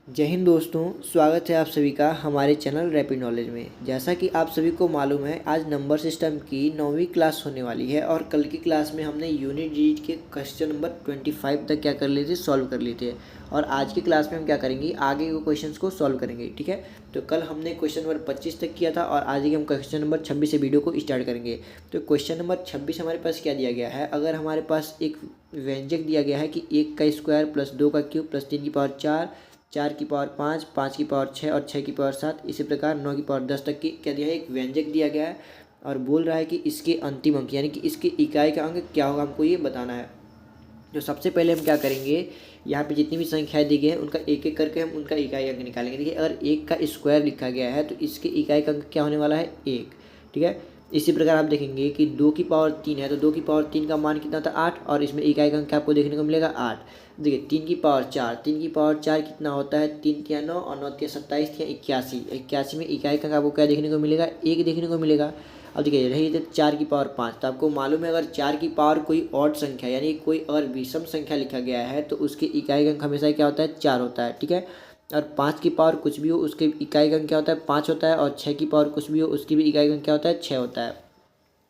जय हिंद दोस्तों, स्वागत है आप सभी का हमारे चैनल रैपिड नॉलेज में। जैसा कि आप सभी को मालूम है, आज नंबर सिस्टम की 9वीं क्लास होने वाली है और कल की क्लास में हमने यूनिट जी के क्वेश्चन नंबर 25 तक क्या कर लिए थे, सॉल्व कर लिए थे। और आज की क्लास में हम क्या करेंगे, आगे के क्वेश्चंस को सॉल्व करेंगे। ठीक है, तो कल हमने क्वेश्चन नंबर 25 तक किया था और आज ही हम क्वेश्चन नंबर 26 से वीडियो को स्टार्ट करेंगे। तो क्वेश्चन नंबर 26 हमारे पास क्या दिया गया है, अगर हमारे पास एक व्यंजक दिया गया है कि 1 का स्क्वायर प्लस 2 का क्यूब प्लस 3 की पावर 4, 4 की पावर 5, 5 की पावर 6 और 6 की पावर 7, इसी प्रकार 9 की पावर 10 तक की क्या दिया है, एक व्यंजक दिया गया है। और बोल रहा है कि इसके अंतिम अंक यानी कि इसकी इकाई का अंक क्या होगा, हमको ये बताना है। तो सबसे पहले हम क्या करेंगे, यहाँ पे जितनी भी संख्याएं दी गई हैं उनका एक एक करके हम उनका इकाई अंक निकालेंगे। देखिए, अगर 1 का स्क्वायर लिखा गया है तो इसके इकाई का अंक क्या होने वाला है, 1। ठीक है, इसी प्रकार आप देखेंगे कि 2 की पावर 3 है तो 2 की पावर 3 का मान कितना था, 8, और इसमें इकाई का अंक आपको देखने को मिलेगा 8। देखिए, 3 की पावर 4, 3 की पावर 4 कितना होता है, 3 तिया 9 और 9 तिया 27 तिया 81, 81 में इकाई का अंक आपको क्या देखने को मिलेगा, 1 देखने को मिलेगा। अब देखिए, रही तो 4 की पावर 5, तो आपको मालूम है अगर 4 की पावर कोई ऑड संख्या यानी कोई अगर विषम संख्या लिखा गया है तो उसके इकाई का अंक हमेशा क्या होता है, 4 होता है। ठीक है, और 5 की पावर कुछ भी हो उसके इकाई का अंक क्या होता है, 5 होता है, और 6 की पावर कुछ भी हो उसकी भी इकाई का अंक क्या होता है, 6 होता है।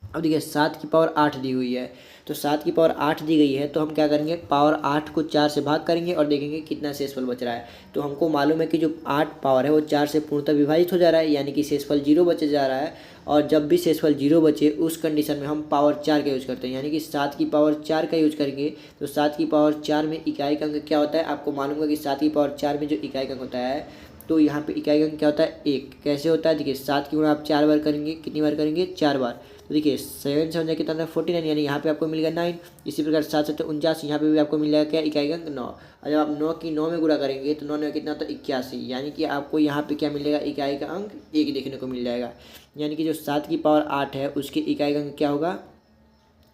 अब देखिए, 7 की पावर 8 दी हुई है, तो 7 की पावर 8 दी गई है तो हम क्या करेंगे, पावर 8 को 4 से भाग करेंगे और देखेंगे कितना शेषफल बच रहा है। तो हमको मालूम है कि जो 8 पावर है वो 4 से पूर्णतः विभाजित हो जा रहा है, यानी कि शेषफल 0 बचे जा रहा है। और जब भी शेषफल 0 बचे उस कंडीशन में हम पावर 4 का यूज करते हैं, यानी कि 7 की पावर 4 का यूज करेंगे। तो 7 की पावर 4 में इकाई का अंक क्या होता है, आपको मालूम है कि 7 की पावर 4 में जो इकाई का अंक होता है, तो यहाँ पे इकाई का अंक क्या होता है, 1। कैसे होता है, देखिए 7 की गुणा आप 4 बार करेंगे, कितनी बार करेंगे, 4 बार। तो देखिए 7 7 कितना था, 49, यानी यहाँ पे आपको मिलेगा 9। इसी प्रकार 7 7 49, यहाँ पे भी आपको मिल जाएगा क्या, इकाई का अंक 9। और जब आप 9 की 9 में गुणा करेंगे तो 9 9 कितना होता है, 81, यानी कि आपको यहाँ पे क्या मिलेगा, इकाई का अंक 1 देखने को मिल जाएगा। यानी कि जो 7 की पावर 8 है उसके इकाई का अंक क्या होगा,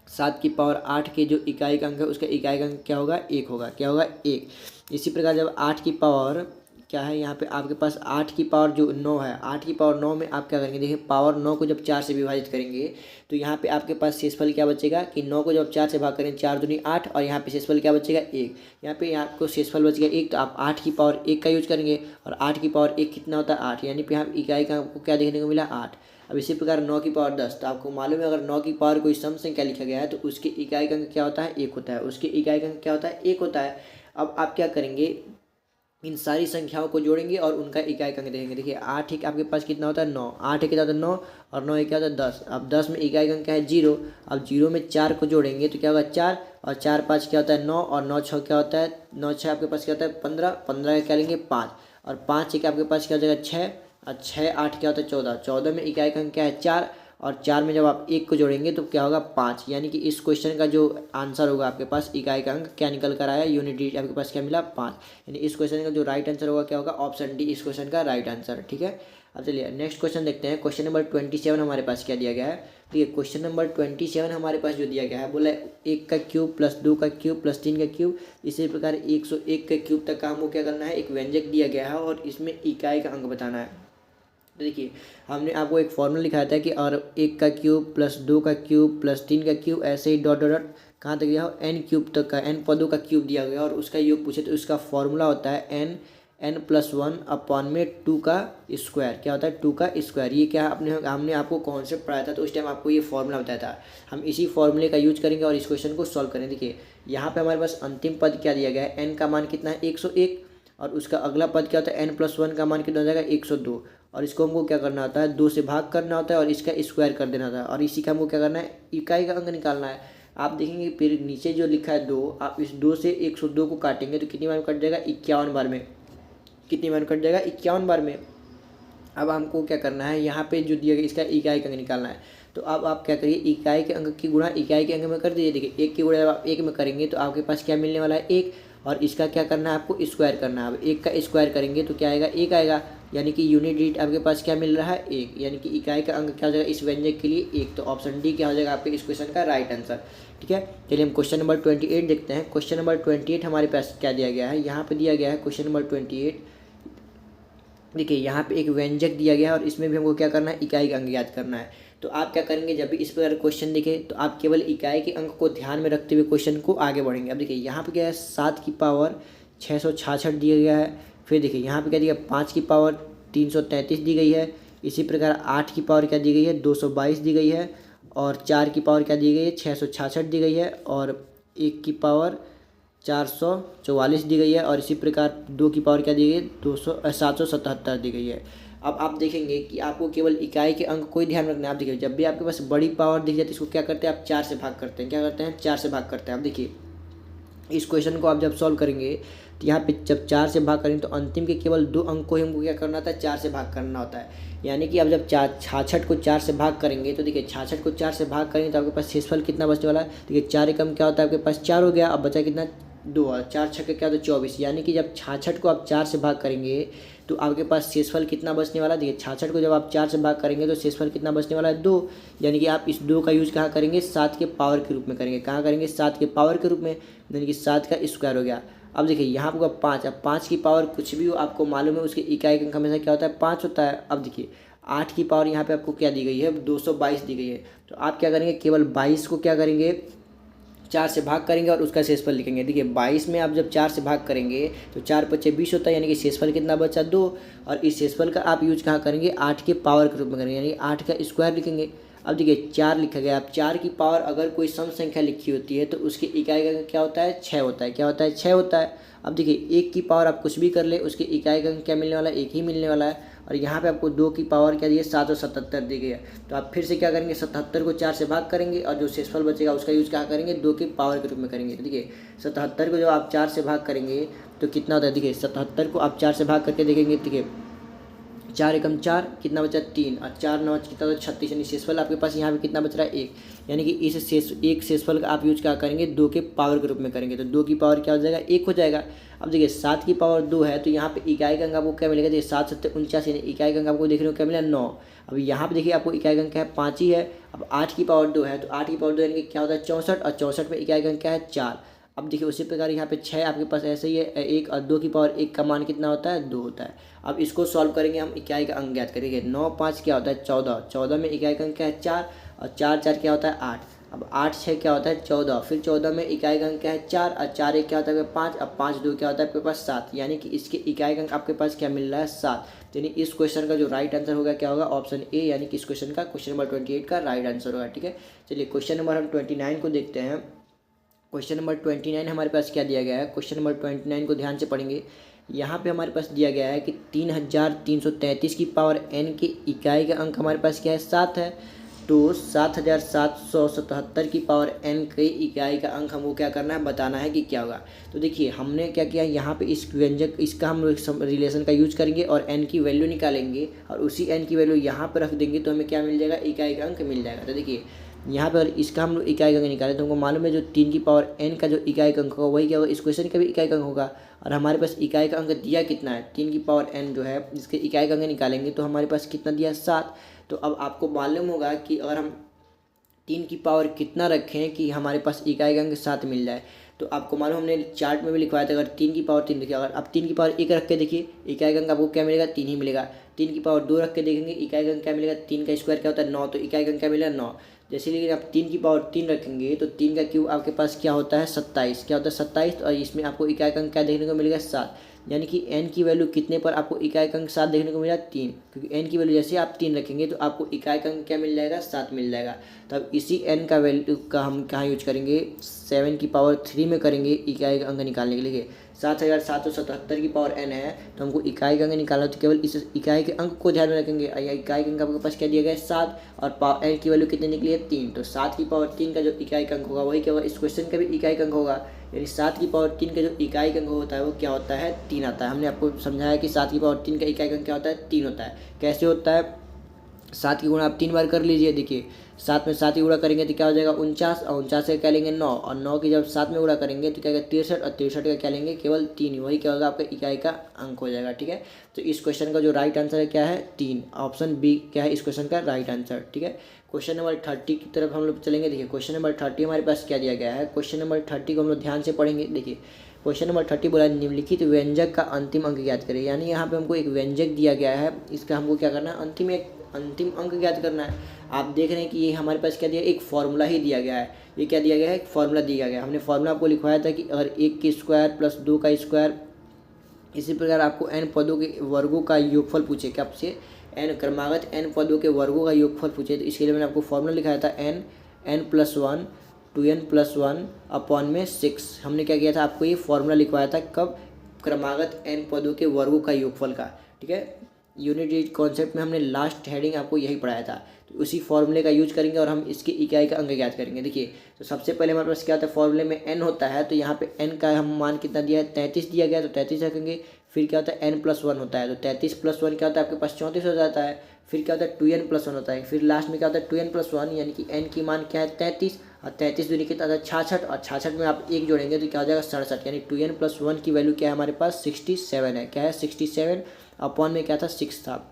7 की पावर 8 के जो इकाई का अंक है उसका इकाई का अंक क्या होगा, 1 होगा। क्या होगा, 1। इसी प्रकार जब 8 की पावर क्या है, यहाँ पे आपके पास 8 की पावर जो 9 है, 8 की पावर 9 में आप क्या करेंगे, देखिए पावर 9 को जब 4 से विभाजित करेंगे तो यहाँ पे आपके पास शेषफल क्या बचेगा कि 9 को जब 4 से भाग करें, 4 दूनी 8, और यहाँ पे शेषफल क्या बचेगा, 1। यहाँ पे आपको शेषफल बचेगा 1, तो आप 8 की पावर 1 का यूज करेंगे, और 8 की पावर 1 कितना होता है, 8, यानी कि यहाँ इकाई का आपको क्या देखने को मिला, 8। अब इसी प्रकार 9 की पावर 10, तो आपको मालूम है अगर 9 की पावर कोई सम संख्या लिखा गया है तो उसके इकाई का अंक क्या होता है, 1 होता है। उसके इकाई का अंक क्या होता है, 1 होता है। अब आप क्या करेंगे, इन सारी संख्याओं को जोड़ेंगे और उनका इकाई का अंक देखेंगे। देखिए 8 एक आपके पास कितना होता है, 9, 8 एक कितना होता है, 9, और 9 एक क्या होता है, 10। अब 10 में इकाई का अंक क्या है, 0। अब 0 में 4 को जोड़ेंगे तो क्या होगा, 4, और 4 5 क्या होता है, 9, और 9 6 क्या होता है, 9 6 आपके पास क्या होता है, 15, 15 का क्या लेंगे, 5, और 5 एक आपके पास क्या हो जाएगा, 6, और 6 8 क्या होता है, 14, 14 में इकाई का अंक क्या है, 4, और 4 में जब आप 1 को जोड़ेंगे तो क्या होगा, 5। यानी कि इस क्वेश्चन का जो आंसर होगा आपके पास इकाई का अंक क्या निकल कर आया, यूनिट डिजिट आपके पास क्या मिला, 5। यानी इस क्वेश्चन का जो राइट आंसर होगा क्या होगा, ऑप्शन डी इस क्वेश्चन का राइट आंसर। ठीक है, अब चलिए नेक्स्ट क्वेश्चन देखते हैं। क्वेश्चन नंबर 27 हमारे पास क्या दिया गया है। देखिए क्वेश्चन नंबर 27 हमारे पास जो दिया गया है, बोला 1 का क्यूब प्लस 2 का क्यूब प्लस 3 का क्यूब, इसी प्रकार 101 के क्यूब तक का हमको क्या करना है, एक व्यंजक दिया गया है और इसमें इकाई का अंक बताना है। तो देखिए, हमने आपको एक फॉर्मूला लिखाया था कि और 1 का क्यूब प्लस 2 का क्यूब प्लस 3 का क्यूब, ऐसे ही डॉट डॉट डॉट कहाँ तक दिया हो, एन क्यूब तक का, एन पदों का क्यूब दिया गया और उसका योग पूछे तो उसका फॉर्मूला होता है एन एन प्लस 1 अपॉन में 2 का स्क्वायर। क्या होता है, 2 का स्क्वायर। ये क्या हमने आपको कॉन्सेप्ट पढ़ाया था तो उस टाइम आपको ये फॉर्मूला बताया था। हम इसी फॉर्मूले का यूज करेंगे और इस क्वेश्चन को सॉल्व करेंगे। देखिए यहाँ पे हमारे पास अंतिम पद क्या दिया गया है, एन का मान कितना है, 101, और उसका अगला पद क्या होता है, एन प्लस 1 का मान कितना हो जाएगा, 102, और इसको हमको क्या करना होता है, 2 से भाग करना होता है और इसका स्क्वायर कर देना होता है, और इसी का हमको क्या करना है, इकाई का अंक निकालना है। आप देखेंगे फिर नीचे जो लिखा है 2, आप इस 2 से 102 को काटेंगे तो कितनी बार में कट जाएगा, 51 बार में। कितनी बार में कट जाएगा, 51 बार में। अब हमको क्या करना है, यहाँ पे जो दिया गया इसका इकाई का अंक निकालना है। तो अब आप क्या करिए, इकाई के अंक की गुणा इकाई के अंक में कर दीजिए। देखिए 1 की गुणा जब आप 1 में करेंगे तो आपके पास क्या मिलने वाला है, 1, और इसका क्या करना है, आपको स्क्वायर करना है। अब 1 का स्क्वायर करेंगे तो क्या आएगा, 1 आएगा, यानी कि यूनिट डिजिट आपके पास क्या मिल रहा है, 1, यानी कि इकाई का अंक क्या हो जाएगा इस व्यंजक के लिए, 1। तो ऑप्शन डी क्या हो जाएगा आपके इस क्वेश्चन का राइट आंसर। ठीक है, चलिए हम क्वेश्चन नंबर 28 देखते हैं। क्वेश्चन नंबर 28 हमारे पास क्या दिया गया है, यहाँ पे दिया गया है क्वेश्चन नंबर 28। देखिए यहाँ पे एक व्यंजक दिया गया है और इसमें भी हमको क्या करना है, इकाई का अंक याद करना है। तो आप क्या करेंगे, जब भी इस प्रकार क्वेश्चन दिखे तो आप केवल इकाई के अंक को ध्यान में रखते हुए क्वेश्चन को आगे बढ़ेंगे। अब देखिए यहाँ पे क्या है, 7 की पावर 666 दिया गया है, फिर देखिए यहाँ पे क्या दिया 5 की पावर 333 दी गई है। इसी प्रकार 8 की पावर क्या दी गई है 222 दी गई है। और 4 की पावर क्या दी गई है 666 दी गई है। और 1 की पावर 444 दी गई है। और इसी प्रकार 2 की पावर क्या दी गई है 777 दी गई है। अब आप देखेंगे कि आपको केवल इकाई के अंक कोई ध्यान रखना है। आप देखिए जब भी आपके पास बड़ी पावर दिख जाती है इसको क्या करते हैं आप 4 से भाग करते हैं। क्या करते हैं 4 से भाग करते हैं। आप देखिए इस क्वेश्चन को आप जब सॉल्व करेंगे तो यहाँ पे जब 4 से भाग करेंगे तो अंतिम के केवल 2 अंक को ही हमको क्या करना होता है 4 से भाग करना होता है। यानी कि अब जब 66 को 4 से भाग करेंगे तो देखिए 66 को 4 से भाग करेंगे तो आपके पास शेषफल कितना बचने वाला है। देखिए 4 एकम क्या होता है आपके पास 4 हो गया। अब बचा कितना 2 और 4 छक्के क्या होता है 24। यानी कि जब 66 को आप 4 से भाग करेंगे तो आपके पास शेषफल कितना बचने वाला है। देखिए 66 को जब आप 4 से भाग करेंगे तो शेषफल कितना बचने वाला है 2। यानी कि आप इस 2 का यूज कहाँ करेंगे 7 के पावर के रूप में करेंगे। कहाँ करेंगे 7 के पावर के रूप में, यानी कि 7 का स्क्वायर हो गया। अब देखिए यहाँ पर 5, अब 5 की पावर कुछ भी हो आपको मालूम है उसके इकाई का अंक हमेशा क्या होता है 5 होता है। अब देखिए 8 की पावर यहाँ पे आपको क्या दी गई है 222 दी गई है। तो आप क्या करेंगे केवल 22 को क्या करेंगे 4 से भाग करेंगे और उसका शेषफल लिखेंगे। देखिए 22 में आप जब 4 से भाग करेंगे तो 4 पच्चे 20 होता है। यानी कि शेषफल कितना बचा 2। और इस शेषफल का आप यूज कहाँ करेंगे 8 के पावर के रूप में करेंगे, यानी 8 का स्क्वायर लिखेंगे। अब देखिए 4 लिखा गया। अब 4 की पावर अगर कोई सम संख्या लिखी होती है तो उसकी इकाई का अंक क्या होता है 6 होता है। क्या होता है 6 होता है। अब देखिए 1 की पावर आप कुछ भी कर ले उसकी इकाई का अंक क्या मिलने वाला है 1 ही मिलने वाला है। और यहाँ पे आपको 2 की पावर क्या दी है 777 दी गई है। तो आप फिर से क्या करेंगे 77 को 4 से भाग करेंगे और जो शेषफल बचेगा उसका यूज क्या करेंगे 2 की पावर के रूप में करेंगे। तो देखिए 77 को जब आप 4 से भाग करेंगे तो कितना होता है। देखिए 77 को आप 4 से भाग करके देखेंगे। देखिए 4 एकम 4 कितना बचा 3 और 4 9 कितना होता है 36। यानी शेषफल आपके पास यहाँ पे कितना बच रहा है 1। यानी कि इस शेषफल का आप यूज क्या करेंगे 2 के पावर के रूप में करेंगे। तो 2 की पावर क्या हो जाएगा 1 हो जाएगा। अब देखिए 7 की पावर 2 है तो यहाँ पे इकाई का अंक आपको क्या मिलेगा। देखिए 7 7 49, यानी इकाई का अंक आपको देखने को क्या मिला 9। अब यहाँ पे देखिए आपको इकाई का अंक क्या है 5 ही है। अब 8 की पावर 2 है तो 8 की पावर 2 यानी कि क्या होता है 64 और 64 में इकाई का अंक क्या है 4। अब देखिए उसी प्रकार यहाँ पे 6 आपके पास ऐसे ही है 1 और 2 की पावर 1 का मान कितना होता है 2 होता है। अब इसको सॉल्व करेंगे हम इकाई का अंक ज्ञात करेंगे। 9 5 क्या होता है 14, 14 में इकाई का अंक क्या है 4 और 4 4 क्या होता है 8। अब 8 6 क्या होता है 14, फिर 14 में इकाई का अंक क्या है 4 और 4 1 क्या होता है 5। अब 5 2 क्या होता है आपके पास 7। यानी कि इसके इकाई का अंक आपके पास क्या मिल रहा है 7। यानी इस क्वेश्चन का जो राइट आंसर होगा क्या होगा ऑप्शन ए, यानी कि इस क्वेश्चन का क्वेश्चन नंबर 28 का राइट आंसर होगा। ठीक है, चलिए क्वेश्चन नंबर हम 29 को देखते हैं। क्वेश्चन नंबर 29 हमारे पास क्या दिया गया है। क्वेश्चन नंबर 29 को ध्यान से पढ़ेंगे। यहाँ पे हमारे पास दिया गया है कि 3333 की पावर n की इकाई का अंक हमारे पास क्या है 7 है। तो 7777 की पावर n की इकाई का अंक हमको क्या करना है बताना है कि क्या होगा। तो देखिए हमने क्या किया यहाँ पे इस व्यंजक इसका हम रिलेशन का यूज करेंगे और n की वैल्यू निकालेंगे और उसी n की वैल्यू यहाँ पर रख देंगे तो हमें क्या मिल जाएगा इकाई का अंक मिल जाएगा। तो देखिए यहाँ पर इसका हम लोग इकाई का अंक निकाले तो हमको मालूम है जो 3 की पावर n का जो इकाई का अंक होगा वही क्या होगा इस क्वेश्चन का भी इकाई का अंक होगा। और हमारे पास इकाई का अंक दिया कितना है 3 की पावर n जो है इसके इकाई का अंक निकालेंगे तो हमारे पास कितना दिया 7। तो अब आपको मालूम होगा कि अगर हम 3 की पावर कितना रखें कि हमारे पास इकाई का अंक 7 मिल जाए। तो आपको मालूम हमने चार्ट में भी लिखवाया था अगर 3 की पावर 3 देखिए, अगर आप 3 की पावर 1 रख के देखिए इकाई का अंक आपको क्या मिलेगा 3 ही मिलेगा। 3 की पावर 2 रख के देखेंगे इकाई का अंक क्या मिलेगा 3 का स्क्वायर क्या होता है 9, तो इकाई का अंक क्या मिलेगा 9। जैसे लेकिन आप 3 की पावर 3 रखेंगे तो 3 का क्यूब आपके पास क्या होता है 27, क्या होता है 27। और इसमें आपको इकाई का अंक क्या देखने को मिलेगा 7। यानी कि n की वैल्यू कितने पर आपको इकाई का अंक 7 देखने को मिला 3, क्योंकि n की वैल्यू जैसे आप 3 रखेंगे तो आपको इकाई का अंक क्या मिल जाएगा 7 मिल जाएगा। तब इसी n का वैल्यू का हम कहाँ यूज करेंगे 7 की पावर 3 में करेंगे इकाई का अंक निकालने के लिए। 7777 की पावर n है तो हमको इकाई का अंक निकालना तो केवल इस इकाई के अंक को ध्यान में रखेंगे। इकाई के अंक आपके पास क्या दिया गया है 7 और n की वैल्यू कितनी निकली है 3। तो 7 की पावर 3 का जो इकाई का अंक होगा वही क्या होगा इस क्वेश्चन का भी इकाई का अंक होगा। यानी 7 की पावर 3 का जो इकाई का अंक होता है वो क्या होता है 3 आता है। हमने आपको समझाया कि 7 की पावर 3 का इकाई का अंक क्या होता है 3 होता है। कैसे होता है 7 की गुणा आप 3 बार कर लीजिए। देखिए 7 में 7 की गुणा करेंगे तो क्या हो जाएगा 49 और 49 का क्या लेंगे 9 और 9 की जब 7 में गुणा करेंगे तो क्या होगा 63 और 63 का क्या लेंगे केवल 3, वही क्या होगा आपका इकाई का अंक हो जाएगा। ठीक है, तो इस क्वेश्चन का जो राइट आंसर है क्या है 3, ऑप्शन बी क्या है इस क्वेश्चन का राइट आंसर। ठीक है, क्वेश्चन नंबर 30 की तरफ हम लोग चलेंगे। देखिए क्वेश्चन नंबर 30 हमारे पास क्या दिया गया है। क्वेश्चन नंबर 30 को हम लोग ध्यान से पढ़ेंगे। देखिए क्वेश्चन नंबर 30 बोला निम्नलिखित व्यंजक का अंतिम अंक ज्ञात करें। यानी यहाँ पे हमको एक व्यंजक दिया गया है, इसका हमको क्या करना है अंतिम अंक ज्ञात करना है। आप देख रहे हैं कि ये हमारे पास क्या दिया एक फॉर्मूला ही दिया गया है। ये क्या दिया गया है एक फॉर्मूला दिया गया है। हमने फॉर्मूला आपको लिखवाया था कि अगर 1 की स्क्वायर प्लस 2 का स्क्वायर इसी प्रकार आपको n पदों के वर्गों का योगफल पूछे, क्या आपसे n क्रमागत n पदों के वर्गों का योगफल पूछे, तो इसके लिए मैंने आपको फॉर्मूला लिखाया था n+1 2n+1 अपॉन में 6। हमने क्या किया था, आपको ये फॉर्मूला लिखवाया था कब, क्रमागत n पदों के वर्गों का योगफल का। ठीक है, यूनिट डिजिट कॉन्सेप्ट में हमने लास्ट हेडिंग आपको यही पढ़ाया था, तो उसी फॉर्मूले का यूज करेंगे और हम इसकी इकाई का अंक ज्ञात करेंगे। देखिए, तो सबसे पहले हमारे पास क्या होता है, फॉर्मूले में n होता है, तो यहाँ पे n का हम मान कितना दिया है, 33 दिया गया, तो 33 रखेंगे। फिर क्या होता है, n+1 होता है, तो 33+1 क्या होता है, आपके पास 34 हो जाता है। फिर क्या होता है, 2n+1 होता है। फिर लास्ट में क्या होता है, 2n+1, यानी कि n की मान क्या है, 33, और 33 दूनी कितना था, 66, और 66 में आप एक जोड़ेंगे तो क्या हो जाएगा, 67, यानी 2n+1 की वैल्यू क्या है हमारे पास, 67 है। क्या है, 67 अपॉन में क्या था, 6 था।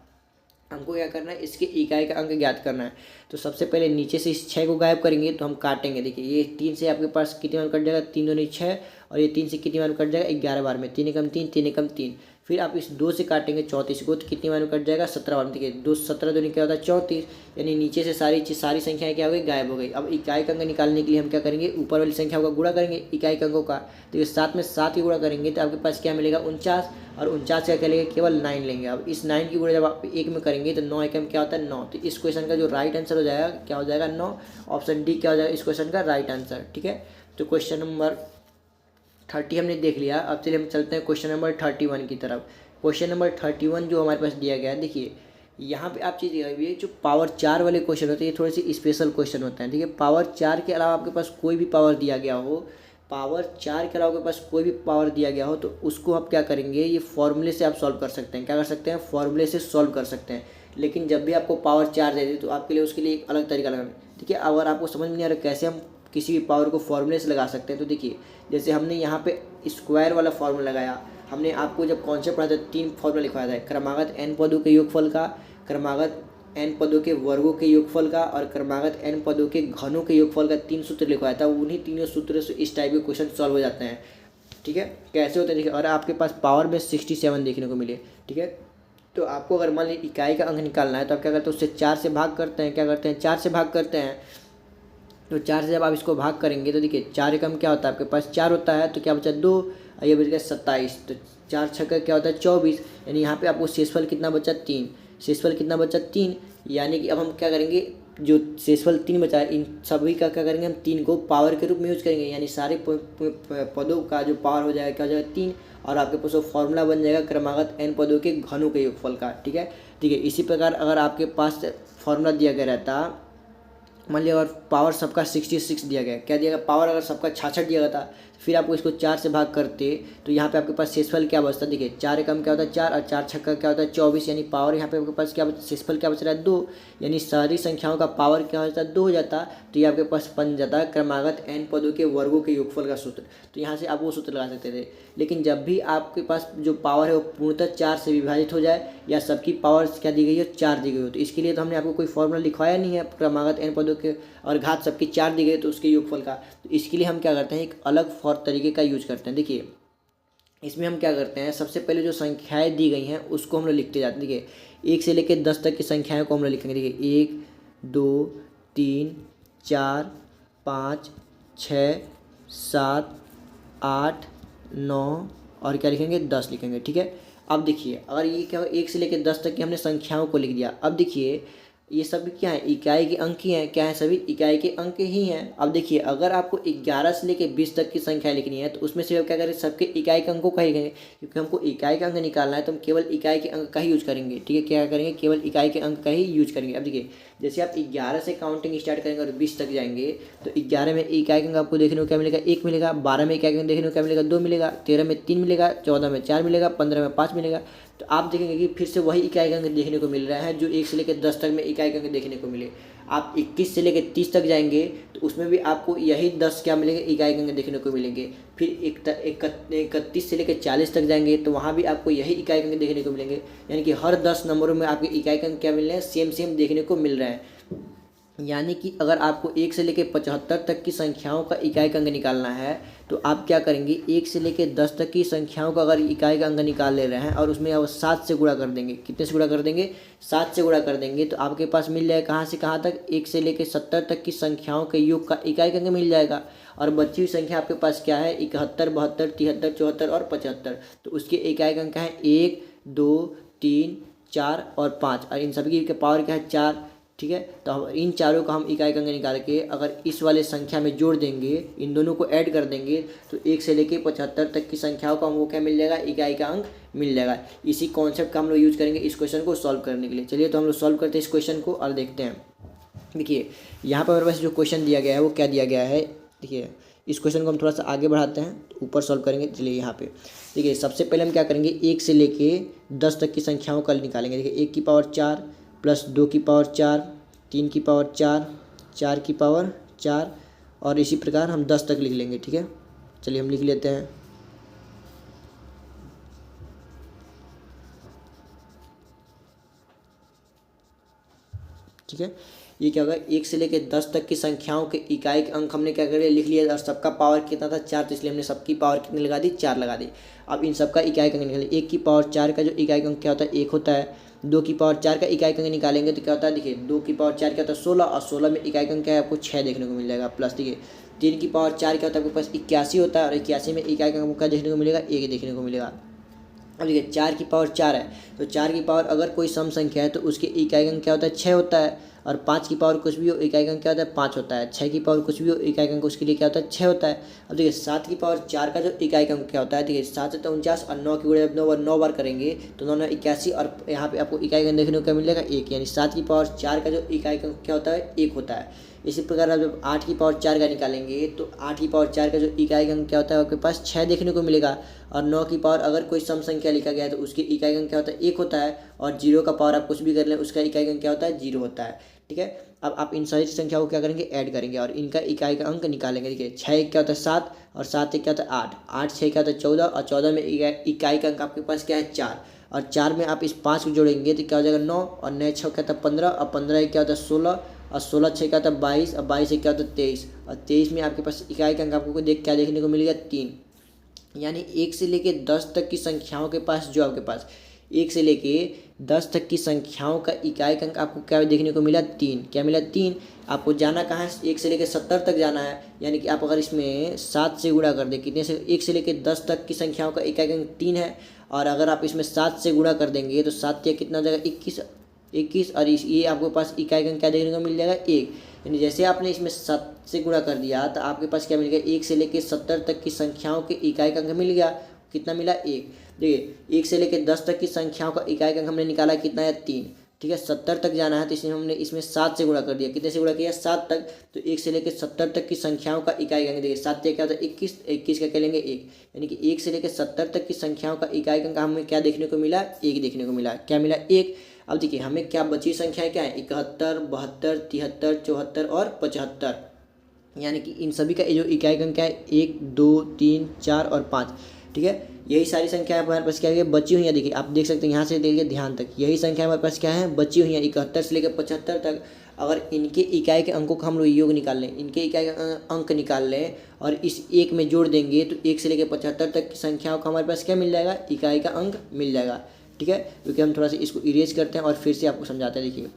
हमको क्या करना है, इसके इकाई का अंक ज्ञात करना है। तो सबसे पहले नीचे से इस 6 को गायब करेंगे, तो हम काटेंगे। देखिए, ये 3 से आपके पास कितनी बार कट जाएगा, 3 दूनी 6, और ये 3 से कितनी बार कट जाएगा, 11 बार में, 3 एकम 3, 3 एकम 3। फिर आप इस 2 से काटेंगे 34 को, तो कितनी बार में कट जाएगा, 17 बार में। देखिए, 2 17 दूनी क्या होता है, 34, यानी नीचे से सारी संख्याएं क्या हो गई, गायब हो गई। अब इकाई का अंक निकालने के लिए हम क्या करेंगे, ऊपर वाली संख्याओं का गुणा करेंगे इकाई के अंकों का। तो ये 7 में 7 की गुणा करेंगे तो आपके पास क्या मिलेगा, 49, और 49 का क्या लेंगे, केवल 9 लेंगे। अब इस 9 की गुणा जब आप 1 में करेंगे तो 9 एकम क्या होता है, 9। तो इस क्वेश्चन का जो राइट आंसर हो जाएगा, क्या हो जाएगा, 9। ऑप्शन डी क्या हो जाएगा इस क्वेश्चन का राइट आंसर। ठीक है, तो क्वेश्चन नंबर 30 हमने देख लिया। अब चलिए हम चलते हैं क्वेश्चन नंबर 31 की तरफ। क्वेश्चन नंबर 31 जो हमारे पास दिया गया है, देखिए यहाँ पे आप चीज़ ये जो पावर 4 वाले क्वेश्चन होते हैं, ये थोड़े से स्पेशल क्वेश्चन होते हैं। ठीक है, पावर 4 के अलावा आपके पास कोई भी पावर दिया गया हो, पावर 4 के अलावा आपके पास कोई भी पावर दिया गया हो, तो उसको आप क्या करेंगे, ये फॉर्मूले से आप सॉल्व कर सकते हैं। क्या कर सकते हैं, फॉर्मूले से सॉल्व कर सकते हैं। लेकिन जब भी आपको पावर 4 दे दे तो आपके लिए उसके लिए एक अलग तरीका लगाना। ठीक है, अगर आपको समझ में नहीं आ रहा कैसे हम किसी भी पावर को फॉर्मूले से लगा सकते हैं, तो देखिए जैसे हमने यहाँ पे स्क्वायर वाला फॉर्मूला लगाया, हमने आपको जब कॉन्सेप्ट पढ़ा था 3 फॉर्मूला लिखवाया था, क्रमागत n पदों के योगफल का, क्रमागत n पदों के वर्गों के योगफल का, और क्रमागत n पदों के घनों के योगफल का 3 सूत्र लिखवाया था। उन्हीं तीनों सूत्रों से इस टाइप के क्वेश्चन सॉल्व हो जाते हैं। ठीक है, कैसे होते हैं देखिए, और आपके पास पावर में 67 देखने को मिले। ठीक है, तो आपको अगर मान लीजिए इकाई का अंक निकालना है तो आप क्या करते हैं, उससे 4 से भाग करते हैं। क्या करते हैं, 4 से भाग करते हैं। तो 4 से जब आप इसको भाग करेंगे तो देखिए 4 एकम क्या होता है, आपके पास 4 होता है, तो क्या बचा 2, और ये बच गया 27। तो 4 छक्का क्या होता है, 24, यानी यहाँ पे आपको शेषफल कितना बचा, 3। शेषफल कितना बचा, 3, यानी कि अब हम क्या करेंगे, जो शेषफल 3 बचा है, इन सभी का क्या करेंगे, हम 3 को पावर के रूप में यूज करेंगे, यानी सारे पदों का जो पावर हो जाएगा क्या हो जाएगा, 3, और आपके पास वो फॉर्मूला बन जाएगा क्रमागत n पदों के घनों के योगफल का। ठीक है, इसी प्रकार अगर आपके पास फॉर्मूला दिया गया रहता, मान लिया अगर पावर सबका 66 दिया गया, क्या दिया गया, पावर अगर सबका 66 दिया गया था, फिर आपको इसको 4 से भाग करते तो यहाँ पे आपके पास शेषफल क्या बचता है, देखिए 4 एकम क्या होता है, 4, और 4 छक्का क्या होता है, 24, यानी पावर यहाँ पे आपके पास क्या शेषफल क्या बच रहा है, 2, यानी सारी संख्याओं का पावर क्या हो जाता है, 2 हो जाता। तो ये आपके पास बन जाता है क्रमागत n पदों के वर्गों के योगफल का सूत्र। तो यहाँ से आप वो सूत्र लगा सकते थे। लेकिन जब भी आपके पास जो पावर है वो पूर्णतः 4 से विभाजित हो जाए, या सबकी पावर क्या दी गई हो, 4 दी गई हो, तो इसके लिए तो हमने आपको कोई फॉर्मूला लिखवाया नहीं है क्रमागत n पदों के, और घात सबकी 4 दी गई तो उसके योगफल का। तो इसके लिए हम क्या करते हैं, एक अलग तरीके का यूज करते हैं। देखिए इसमें हम क्या करते हैं, सबसे पहले जो संख्याएं दी गई हैं उसको हम लोग लिखते जाते हैं। देखिए 1 से लेकर 10 तक की संख्याएं को हम लोग लिखेंगे। देखिए 1 2 3 4 5 6 7 8 9 और क्या लिखेंगे, 10 लिखेंगे। ठीक है, अब देखिए अगर ये क्या 1 से लेकर 10 तक की हमने संख्याओं को लिख दिया। अब देखिए ये सब क्या है, इकाई के अंक ही हैं। क्या है, सभी इकाई के अंक ही हैं। अब देखिए अगर आपको 11 से लेकर 20 तक की संख्या लिखनी है तो उसमें से आप क्या करें, सबके इकाई के अंकों का ही लिखेंगे, क्योंकि हमको इकाई का अंक निकालना है तो हम केवल इकाई के अंक का ही यूज करेंगे। ठीक है, क्या करेंगे, केवल इकाई के अंक का ही यूज करेंगे। अब देखिए जैसे आप 11 से काउंटिंग स्टार्ट करेंगे और 20 तक जाएंगे तो 11 में इकाई का अंक आपको देखने को क्या मिलेगा, 1 मिलेगा। 12 में इकाई का अंक देखने को क्या मिलेगा, 2 मिलेगा। 13 में 3 मिलेगा। 14 में 4 मिलेगा। 15 में 5 मिलेगा। तो आप देखेंगे कि फिर से वही इकाई का अंक देखने को मिल रहा है जो 1 से लेकर 10 तक में इकाई का अंक देखने को मिले। आप 21 से लेकर 30 तक जाएंगे तो उसमें भी आपको यही 10 क्या मिलेंगे, इकाई के अंक देखने को मिलेंगे। फिर 31 से लेकर 40 तक जाएंगे तो वहाँ भी आपको यही इकाई के अंक देखने को मिलेंगे। यानी कि हर 10 नंबरों में आपके इकाई के अंक क्या मिल रहे हैं, सेम देखने को मिल रहे हैं। यानी कि अगर आपको 1 से लेकर 75 तक की संख्याओं का इकाई का अंक निकालना है तो आप क्या करेंगे, 1 से लेकर 10 तक की संख्याओं का अगर इकाई का अंक निकाल ले रहे हैं और उसमें आप 7 से गुणा कर देंगे। कितने से गुणा कर देंगे, 7 से गुणा कर देंगे तो आपके पास मिल जाएगा कहाँ से कहाँ तक, 1 से लेकर 70 तक की संख्याओं के योग का इकाई का अंक मिल जाएगा। और बची हुई संख्या आपके पास क्या है, 71, 72, 73, 74 और 75। तो उसके इकाई का अंक है 1, 2, 3, 4 और 5 और इन सभी के पावर क्या है 4। ठीक है, तो हम इन चारों का हम इकाई का अंक निकाल के अगर इस वाले संख्या में जोड़ देंगे, इन दोनों को ऐड कर देंगे तो 1 से लेके 75 तक की संख्याओं का हमको क्या मिल जाएगा, इकाई का अंक मिल जाएगा। इसी कॉन्सेप्ट का हम लोग यूज करेंगे इस क्वेश्चन को सॉल्व करने के लिए। चलिए तो हम लोग सॉल्व करते हैं इस क्वेश्चन को और देखते हैं। देखिए यहाँ पर मेरे पास जो क्वेश्चन दिया गया है वो क्या दिया गया है। देखिए इस क्वेश्चन को हम थोड़ा सा आगे बढ़ाते हैं, तो ऊपर सॉल्व करेंगे। चलिए यहाँ पे देखिए सबसे पहले हम क्या करेंगे, 1 से लेके 10 तक की संख्याओं का निकालेंगे। देखिए 1 की पावर 4 प्लस 2 की पावर 4, 3 की पावर 4, 4 की पावर 4 और इसी प्रकार हम 10 तक लिख लेंगे। ठीक है, चलिए हम लिख लेते हैं। ठीक है, ये क्या होगा, 1 से लेकर 10 तक की संख्याओं के इकाई के अंक हमने क्या कर लिया, लिख लिया। और सबका पावर कितना था 4, तो इसलिए हमने सबकी पावर कितनी लगा दी, 4 लगा दी। अब इन सबका इकाई का अंक निकालें। 1 की पावर 4 का जो इकाई का अंक क्या होता है, 1 होता है। 2 की पावर 4 का इकाई का अंक निकालेंगे तो क्या होता है, देखिए 2 की पावर 4 क्या होता है 16 और 16 में इकाई का अंक क्या है आपको 6 देखने को मिल जाएगा। प्लस देखिए 3 की पावर 4 क्या होता है आपके पास 81 होता है और 81 में इकाई का अंक क्या देखने को मिलेगा, 1 देखने को मिलेगा। अब देखिए 4 की पावर 4 है, तो 4 की पावर अगर कोई सम संख्या है तो उसके इकाई का अंक क्या होता है 6 होता है। और 5 की पावर कुछ भी हो इकाई का अंक क्या होता है 5 होता है। 6 की पावर कुछ भी हो इकाई का अंक उसके लिए क्या होता है 6 होता है। अब देखिए 7 की पावर 4 का जो इकाई का अंक क्या होता है, देखिए 7 से 49 और 9 की गुणे जब 9 बार करेंगे तो 9 81 और यहाँ पे आपको इकाई का अंक देखने को क्या मिलेगा 1, यानी 7 की पावर 4 का जो इकाई का अंक क्या होता है 1 होता है। इसी प्रकार आप जब 8 की पावर 4 का निकालेंगे तो 8 की पावर 4 का जो इकाई का अंक क्या होता है आपके पास 6 देखने को मिलेगा। और 9 की पावर अगर कोई सम संख्या लिखा गया है तो उसकी इकाई का अंक क्या होता है 1 होता है। और 0 का पावर आप कुछ भी कर लें उसका इकाई का अंक क्या होता है 0 होता है। ठीक है, अब आप इन सारी संख्याओं को क्या करेंगे, ऐड करेंगे और इनका इकाई का अंक निकालेंगे। देखिए 6 एक क्या होता है 7 और 7 एक क्या होता है 8, 8 6 क्या होता है 14 और 14 में इकाई का अंक आपके पास क्या है 4 और 4 में आप इस 5 को जोड़ेंगे तो क्या हो जाएगा 9 और 9 6 क्या होता है 15 और 15 एक क्या होता है 16 और 16 6 क्या होता है 22 और 22 एक क्या होता है 23 और 23 में आपके पास इकाई का अंक आपको क्या देखने को मिलेगा 3। यानी 1 से लेके 10 तक की संख्याओं के पास जो आपके पास 1 से लेके 10 तक की संख्याओं का इकाई का अंक आपको क्या देखने को मिला 3। क्या मिला 3। आपको जाना कहाँ है 1 से लेके 70 तक जाना है, यानी कि आप अगर इसमें 7 से गुणा कर दें कितने से, 1 से लेके 10 तक की संख्याओं का इकाई का अंक 3 है। और अगर आप इसमें 7 से गुणा कर देंगे तो 7 या कितना हो जाएगा 21 और ये आपके पास इकाई का अंक क्या देखने को मिल जाएगा 1। यानी जैसे आपने इसमें 7 से गुणा कर दिया तो आपके पास क्या मिल गया 1 से लेकर 70 तक की संख्याओं के इकाई का अंक मिल गया। कितना मिला 1। देखिए 1 से लेकर 10 तक की संख्याओं का इकाई का अंक हमने निकाला कितना है 3। ठीक है, 70 तक जाना है तो इसमें हमने इसमें 7 से गुणा कर दिया। कितने से गुणा किया 7 तक, तो 1 से लेकर 70 तक की संख्याओं का इकाई का अंक देखिए 7 क्या होता है 21, 21 का क्या लेंगे 1, यानी कि 1 से लेकर 70 तक की संख्याओं का इकाई का अंक हमें क्या देखने को मिला 1 देखने को मिला। क्या मिला 1। अब देखिए हमें क्या बची संख्याएं क्या है 71, 72, 73, 74 और 75, यानी कि इन सभी का जो इकाई का अंक क्या है 1, 2, 3, 4 और 5। ठीक है, यही सारी संख्या हमारे पास क्या है बची हुई है। देखिए आप देख सकते हैं यहाँ से देखिए ध्यान तक यही संख्या हमारे पास क्या है बची हुई है 71 से लेकर 75 तक। अगर इनके इकाई के अंकों का हम लोग योग निकाल लें, इनके इकाई का अंक निकाल लें और इस 1 में जोड़ देंगे तो 1 से लेकर 75 तक की संख्याओं का हमारे पास क्या मिल जाएगा इकाई का अंक मिल जाएगा। ठीक है, क्योंकि हम थोड़ा सा इसको इरेज करते हैं और फिर से आपको समझाते हैं। देखिए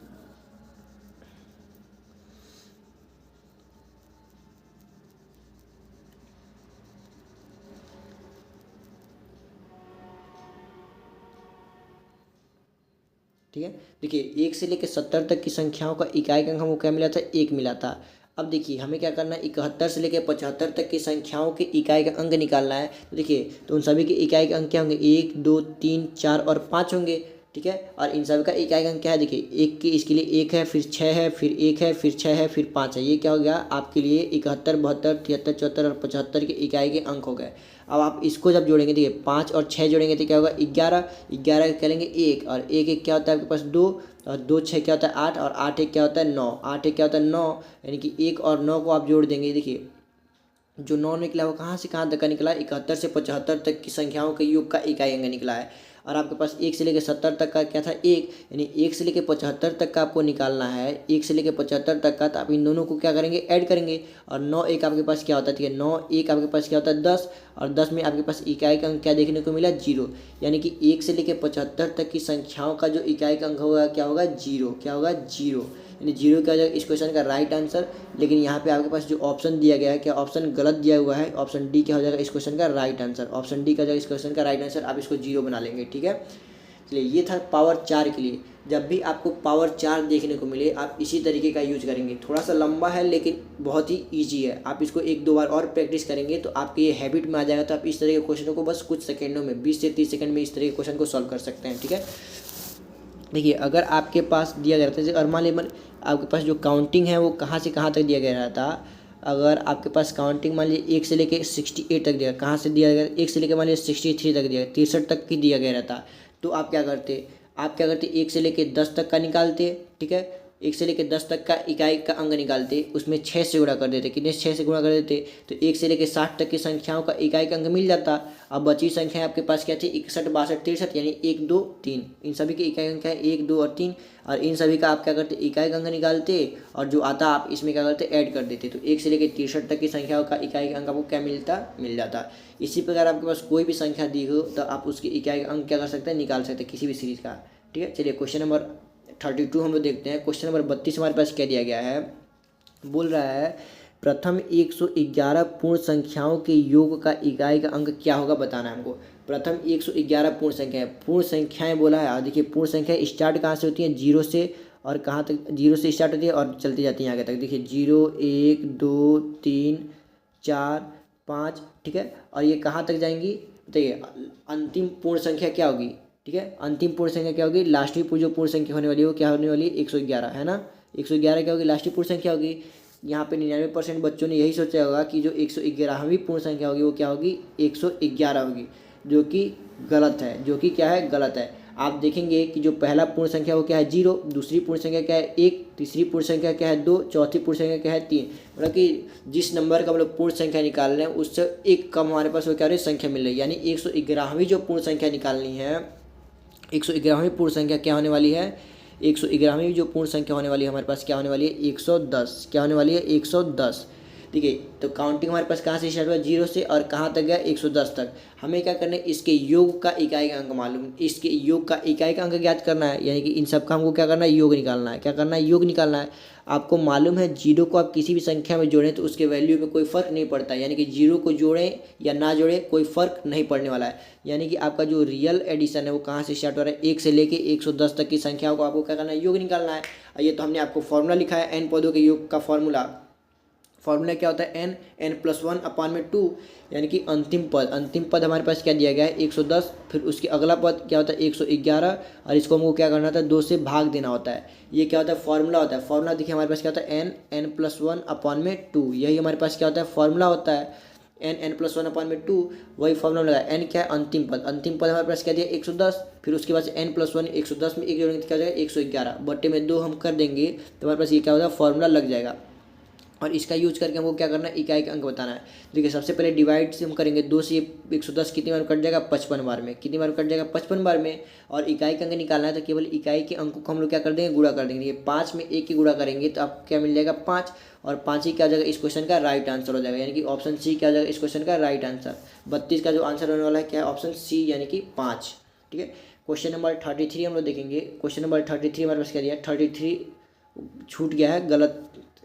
ठीक है, देखिए 1 से लेकर 70 तक की संख्याओं का इकाई का अंक हमको क्या मिला था 1 मिला था। अब देखिए हमें क्या करना है 71 से लेकर 75 तक की संख्याओं के इकाई का अंक निकालना है। तो देखिए तो उन सभी के इकाई के अंक क्या होंगे 1, 2, 3, 4 और 5 होंगे। ठीक है, और इन सभी का इकाई का अंक क्या है देखिए 1 की इसके लिए 1 है, फिर 6 है, फिर 1 है, फिर 6 है, फिर 5 है। ये क्या हो गया आपके लिए 71, 72, 73, 74 और 75 के इकाई के अंक हो गए। अब आप इसको जब जोड़ेंगे देखिए 5 और 6 जोड़ेंगे तो क्या होगा 11, 11 क्या लेंगे 1 और 1 1 क्या होता है आपके पास 2 और 2 6 क्या होता है 8 और 8 1 क्या होता है 9, 8 1 क्या होता है 9, यानी कि 1 और 9 को आप जोड़ देंगे। देखिए जो 9 निकला वो कहाँ से कहाँ तक का निकला 71 से 75 तक की संख्याओं के योग का इकाई अंक निकला है। और आपके पास 1 से लेकर 70 तक का क्या था 1, यानी 1 से लेकर 75 तक का आपको निकालना है, 1 से लेकर 75 तक का, तो आप इन दोनों को क्या करेंगे ऐड करेंगे। और 9 1 आपके पास क्या होता है, ठीक है 9 1 आपके पास क्या होता है 10, और 10 में आपके पास इकाई का अंक क्या देखने को मिला 0, यानी कि 1 से लेकर 75 तक की संख्याओं का जो इकाई का अंक होगा क्या होगा 0, क्या होगा 0, यानी 0 क्या हो जाएगा इस क्वेश्चन का राइट आंसर। लेकिन यहाँ पे आपके पास जो ऑप्शन दिया गया है क्या ऑप्शन गलत दिया हुआ है, ऑप्शन डी क्या हो जाएगा इस क्वेश्चन का राइट आंसर, ऑप्शन डी का हो जाएगा इस क्वेश्चन का राइट आंसर। आप इसको 0 बना लेंगे, ठीक है। चलिए ये था पावर 4 के लिए। जब भी आपको पावर 4 देखने को मिले आप इसी तरीके का यूज करेंगे। थोड़ा सा लंबा है लेकिन बहुत ही ईजी है, आप इसको 1-2 बार और प्रैक्टिस करेंगे तो आपके ये हैबिट में आ जाएगा। तो आप इस तरह के क्वेश्चनों को बस कुछ सेकंडों में 20 से 30 सेकंड में इस तरह के क्वेश्चन को सॉल्व कर सकते हैं, ठीक है। देखिए अगर आपके पास दिया गया रहता है और मान लीजिए आपके पास जो काउंटिंग है वो कहाँ से कहाँ तक दिया गया रहता, अगर आपके पास काउंटिंग मान लीजिए 1 से लेकर 68 तक दिया, कहाँ से दिया गया 1 से लेकर मान लीजिए 63 तक दिया, 63 तक की दिया गया रहता, तो आप क्या करते 1 से लेकर 10 तक का निकालते, ठीक है। 1 से लेकर 10 तक का इकाई का अंक निकालते, उसमें 6 से गुणा कर देते, कितने 6 से गुणा कर देते, तो 1 से लेकर 60 तक की संख्याओं का इकाई का अंक मिल जाता। अब बची संख्या आपके पास क्या थी 61 62 63, यानी 1 2 3, इन सभी के इकाई अंक है 1 2 और 3, और इन सभी का आप क्या करते इकाई का अंक निकालते और जो आता आप इसमें क्या करते ऐड कर देते। तो 1 से लेकर 63 तक की संख्याओं का इकाई का अंक आपको क्या मिल जाता। इसी प्रकार आपके पास कोई भी संख्या दी हो तो आप उसकी इकाई का अंक क्या कर सकते हैं निकाल सकते हैं किसी भी सीरीज का, ठीक है। चलिए क्वेश्चन नंबर 32 हम लोग देखते हैं। क्वेश्चन नंबर 32 हमारे पास क्या दिया गया है, बोल रहा है प्रथम 111 पूर्ण संख्याओं के योग का इकाई का अंक क्या होगा बताना है हमको। प्रथम 111 पूर्ण संख्या है, पूर्ण संख्याएं बोला है। देखिए पूर्ण संख्या स्टार्ट कहाँ से होती है 0 से, और कहाँ तक 0 से स्टार्ट होती है और चलती जाती है आगे तक। देखिए 0 1 2 3 4 5, ठीक है। और ये कहाँ तक जाएंगी बताइए, अंतिम पूर्ण संख्या क्या होगी, ठीक है। अंतिम पूर्ण संख्या क्या होगी, लास्टवी जो पूर्ण संख्या होने वाली है वो क्या होने वाली है 111, है ना। 111 क्या होगी लास्टवी पूर्ण संख्या होगी। यहाँ पे 99% बच्चों ने यही सोचा होगा कि जो 111वीं पूर्ण संख्या होगी वो क्या होगी 111 होगी, जो कि गलत है, जो कि क्या है गलत है। आप देखेंगे कि जो पहला पूर्ण संख्या वो क्या है 0, दूसरी पूर्ण संख्या क्या है 1, तीसरी पूर्ण संख्या क्या है 2, चौथी पूर्ण संख्या क्या है 3। मतलब कि जिस नंबर का हम लोग पूर्ण संख्या निकाल रहे हैं उससे एक कम हमारे पास वो क्या हो रही है संख्या मिल रही है। यानी 111वीं जो पूर्ण संख्या निकालनी है, 111वीं पूर्ण संख्या क्या होने वाली है, 111वीं जो पूर्ण संख्या होने वाली है हमारे पास क्या होने वाली है 110, क्या होने वाली है 110। ठीक है, तो काउंटिंग हमारे पास कहाँ से स्टार्ट हुआ 0 से और कहाँ तक गया 110 तक। हमें क्या करना है इसके योग का इकाई का अंक मालूम, इसके योग का इकाई का अंक ज्ञात करना है, यानी कि इन सब का हमको क्या करना है योग निकालना है। क्या करना है योग निकालना है। आपको मालूम है 0 को आप किसी भी संख्या में जोड़ें तो उसके वैल्यू में कोई फ़र्क नहीं पड़ता, यानी कि 0 को जोड़ें या ना जोड़ें कोई फ़र्क नहीं पड़ने वाला है। यानी कि आपका जो रियल एडिशन है वो कहाँ से स्टार्ट हो रहा है 1 से लेके 110 तक की संख्याओं को आपको क्या करना है योग निकालना है। ये तो हमने आपको फॉर्मूला लिखा है n पदों के योग का फॉर्मूला क्या होता है n+1/2, यानी कि अंतिम पद हमारे पास क्या दिया गया है 110, फिर उसके अगला पद क्या होता है 111, और इसको हमको क्या करना होता है 2 से भाग देना होता है। ये क्या होता है फॉर्मूला होता है। फॉर्मूला देखिए हमारे पास क्या होता है n+1/2, यही हमारे पास क्या होता है फॉर्मूला होता है n+1/2, वही फॉर्मूला लगा। n क्या है अंतिम पद हमारे पास क्या दिया 110, फिर उसके बाद n+1 110 में 1 जोड़ेंगे तो क्या हो जाएगा 111 बट्टे में 2 हम कर देंगे तो हमारे पास ये क्या होगा फॉर्मूला लग जाएगा। और इसका यूज करके हमको क्या करना है इकाई का अंक बताना है। देखिए सबसे पहले डिवाइड से हम करेंगे 2 से 110 कितनी बार कट जाएगा 55 बार में, कितनी बार कट जाएगा 55 बार में। और इकाई का अंक निकालना है तो केवल इकाई के अंकों को हम लोग क्या कर देंगे गुणा कर देंगे। ये 5 में 1 की गुणा करेंगे तो आपको क्या मिल जाएगा 5, और 5 ही क्या हो जाएगा इस क्वेश्चन का राइट आंसर हो जाएगा, यानी कि ऑप्शन सी क्या हो जाएगा इस क्वेश्चन का राइट आंसर। 32 का जो आंसर होने वाला है क्या है ऑप्शन सी यानी कि 5। ठीक है, क्वेश्चन नंबर 33 हम लोग देखेंगे। क्वेश्चन नंबर 33 हमारे पास क्या दिया 33 छूट गया है,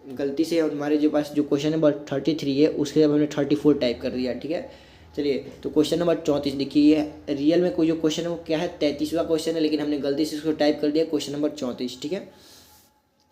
गलती से हमारे जो पास जो क्वेश्चन नंबर 33 है उसके अब हमने 34 टाइप कर दिया। ठीक है, चलिए तो क्वेश्चन नंबर 34 देखिए, ये रियल में कोई जो क्वेश्चन है वो क्या है 33वां क्वेश्चन है, लेकिन हमने गलती से इसको टाइप कर दिया क्वेश्चन नंबर 34। ठीक है,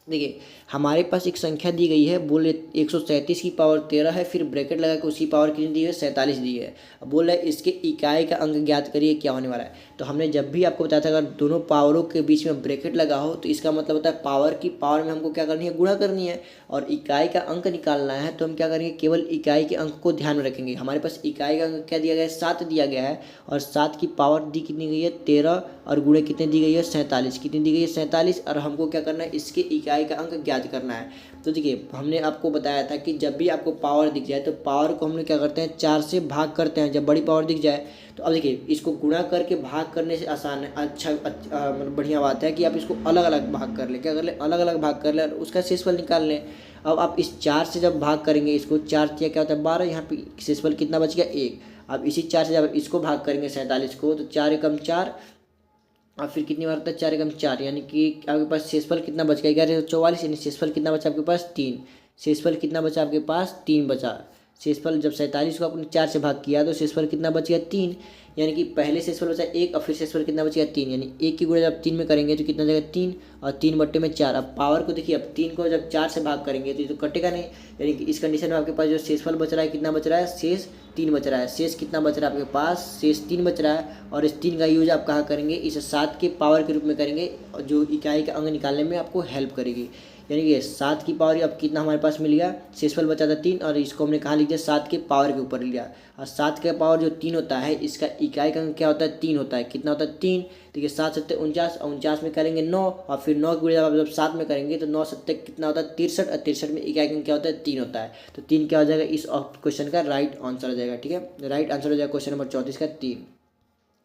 देखिए हमारे पास एक संख्या दी गई है, बोले 137 की पावर 13 है, फिर ब्रैकेट लगा के उसकी पावर कितनी दी है 47 दी है। अब बोल रहा है इसके इकाई का अंक ज्ञात करिए क्या होने वाला है। तो हमने जब भी आपको बताया था अगर दोनों पावरों के बीच में ब्रैकेट लगा हो तो इसका मतलब होता है पावर की पावर में हमको क्या करनी है गुणा करनी है, और इकाई का अंक निकालना है तो हम क्या करेंगे केवल इकाई के अंक को ध्यान में रखेंगे। हमारे पास इकाई का अंक क्या दिया गया है 7 दिया गया है, और 7 की पावर दी कितनी गई है 13, और गुणे कितने दी गई है 47, कितनी दी गई है 47, और हमको क्या करना है इसके इकाई इकाई का अंक ज्ञात करना है। तो देखिए हमने आपको बताया था कि जब भी आपको पावर दिख जाए तो पावर को हम लोग क्या करते हैं 4 से भाग करते हैं जब बड़ी पावर दिख जाए। तो अब देखिए इसको गुणा करके भाग करने से आसान है, मतलब बढ़िया बात है कि आप इसको अलग अलग भाग कर लें। क्या कर लें, अलग अलग भाग कर लें और उसका शेषफल निकाल लें। अब आप इस 4 से जब भाग करेंगे इसको, 4 क्या होता है 12, यहाँ पे शेषफल कितना बच गया 1। अब इसी 4 से जब इसको भाग करेंगे 47 को तो 4 एकम 4, और फिर कितनी बार होता है 4 एकम 4, यानी कि आपके पास शेषफल कितना बच गया 1144, यानी शेषफल कितना बचा आपके पास 3। शेषफल कितना बचा आपके पास 3 बचा। शेषफल जब 47 को आपने 4 से भाग किया तो शेषफल कितना बच गया 3, यानी कि पहले शेषफल बचा 1 और फिर शेषफल कितना बच गया 3, यानी 1 की गुणा जब 3 में करेंगे तो कितना जाएगा 3 और 3 बट्टे में 4। अब पावर को देखिए, अब 3 को जब 4 से भाग करेंगे तो ये तो कटेगा नहीं, यानी कि इस कंडीशन में आपके पास जो शेषफल बच रहा है कितना बच रहा है, शेष 3 बच रहा है। शेष कितना बच रहा है आपके पास, शेष 3 बच रहा है। और इस 3 का यूज आप कहाँ करेंगे, इस 7 के पावर के रूप में करेंगे जो इकाई का अंक निकालने में आपको हेल्प करेगी। यानी कि 7 की पावर अब कितना हमारे पास मिल गया, शेषफल बचा था 3 और इसको हमने कहाँ लिख दिया 7 के पावर के ऊपर लिया। और 7 का पावर जो 3 होता है इसका इकाई का अंक क्या होता है 3 होता है। कितना होता है 3, देखिए 7 सत्ते 49 और 49 में करेंगे 9 और फिर 9 की गुणा जब 7 में करेंगे तो 9 सत्ते कितना होता है 63 और 63 में इकाई का अंक क्या होता है 3 होता है। तो 3 क्या हो जाएगा, इस क्वेश्चन का राइट आंसर हो जाएगा। ठीक है, राइट आंसर हो जाएगा क्वेश्चन नंबर 34 का 3।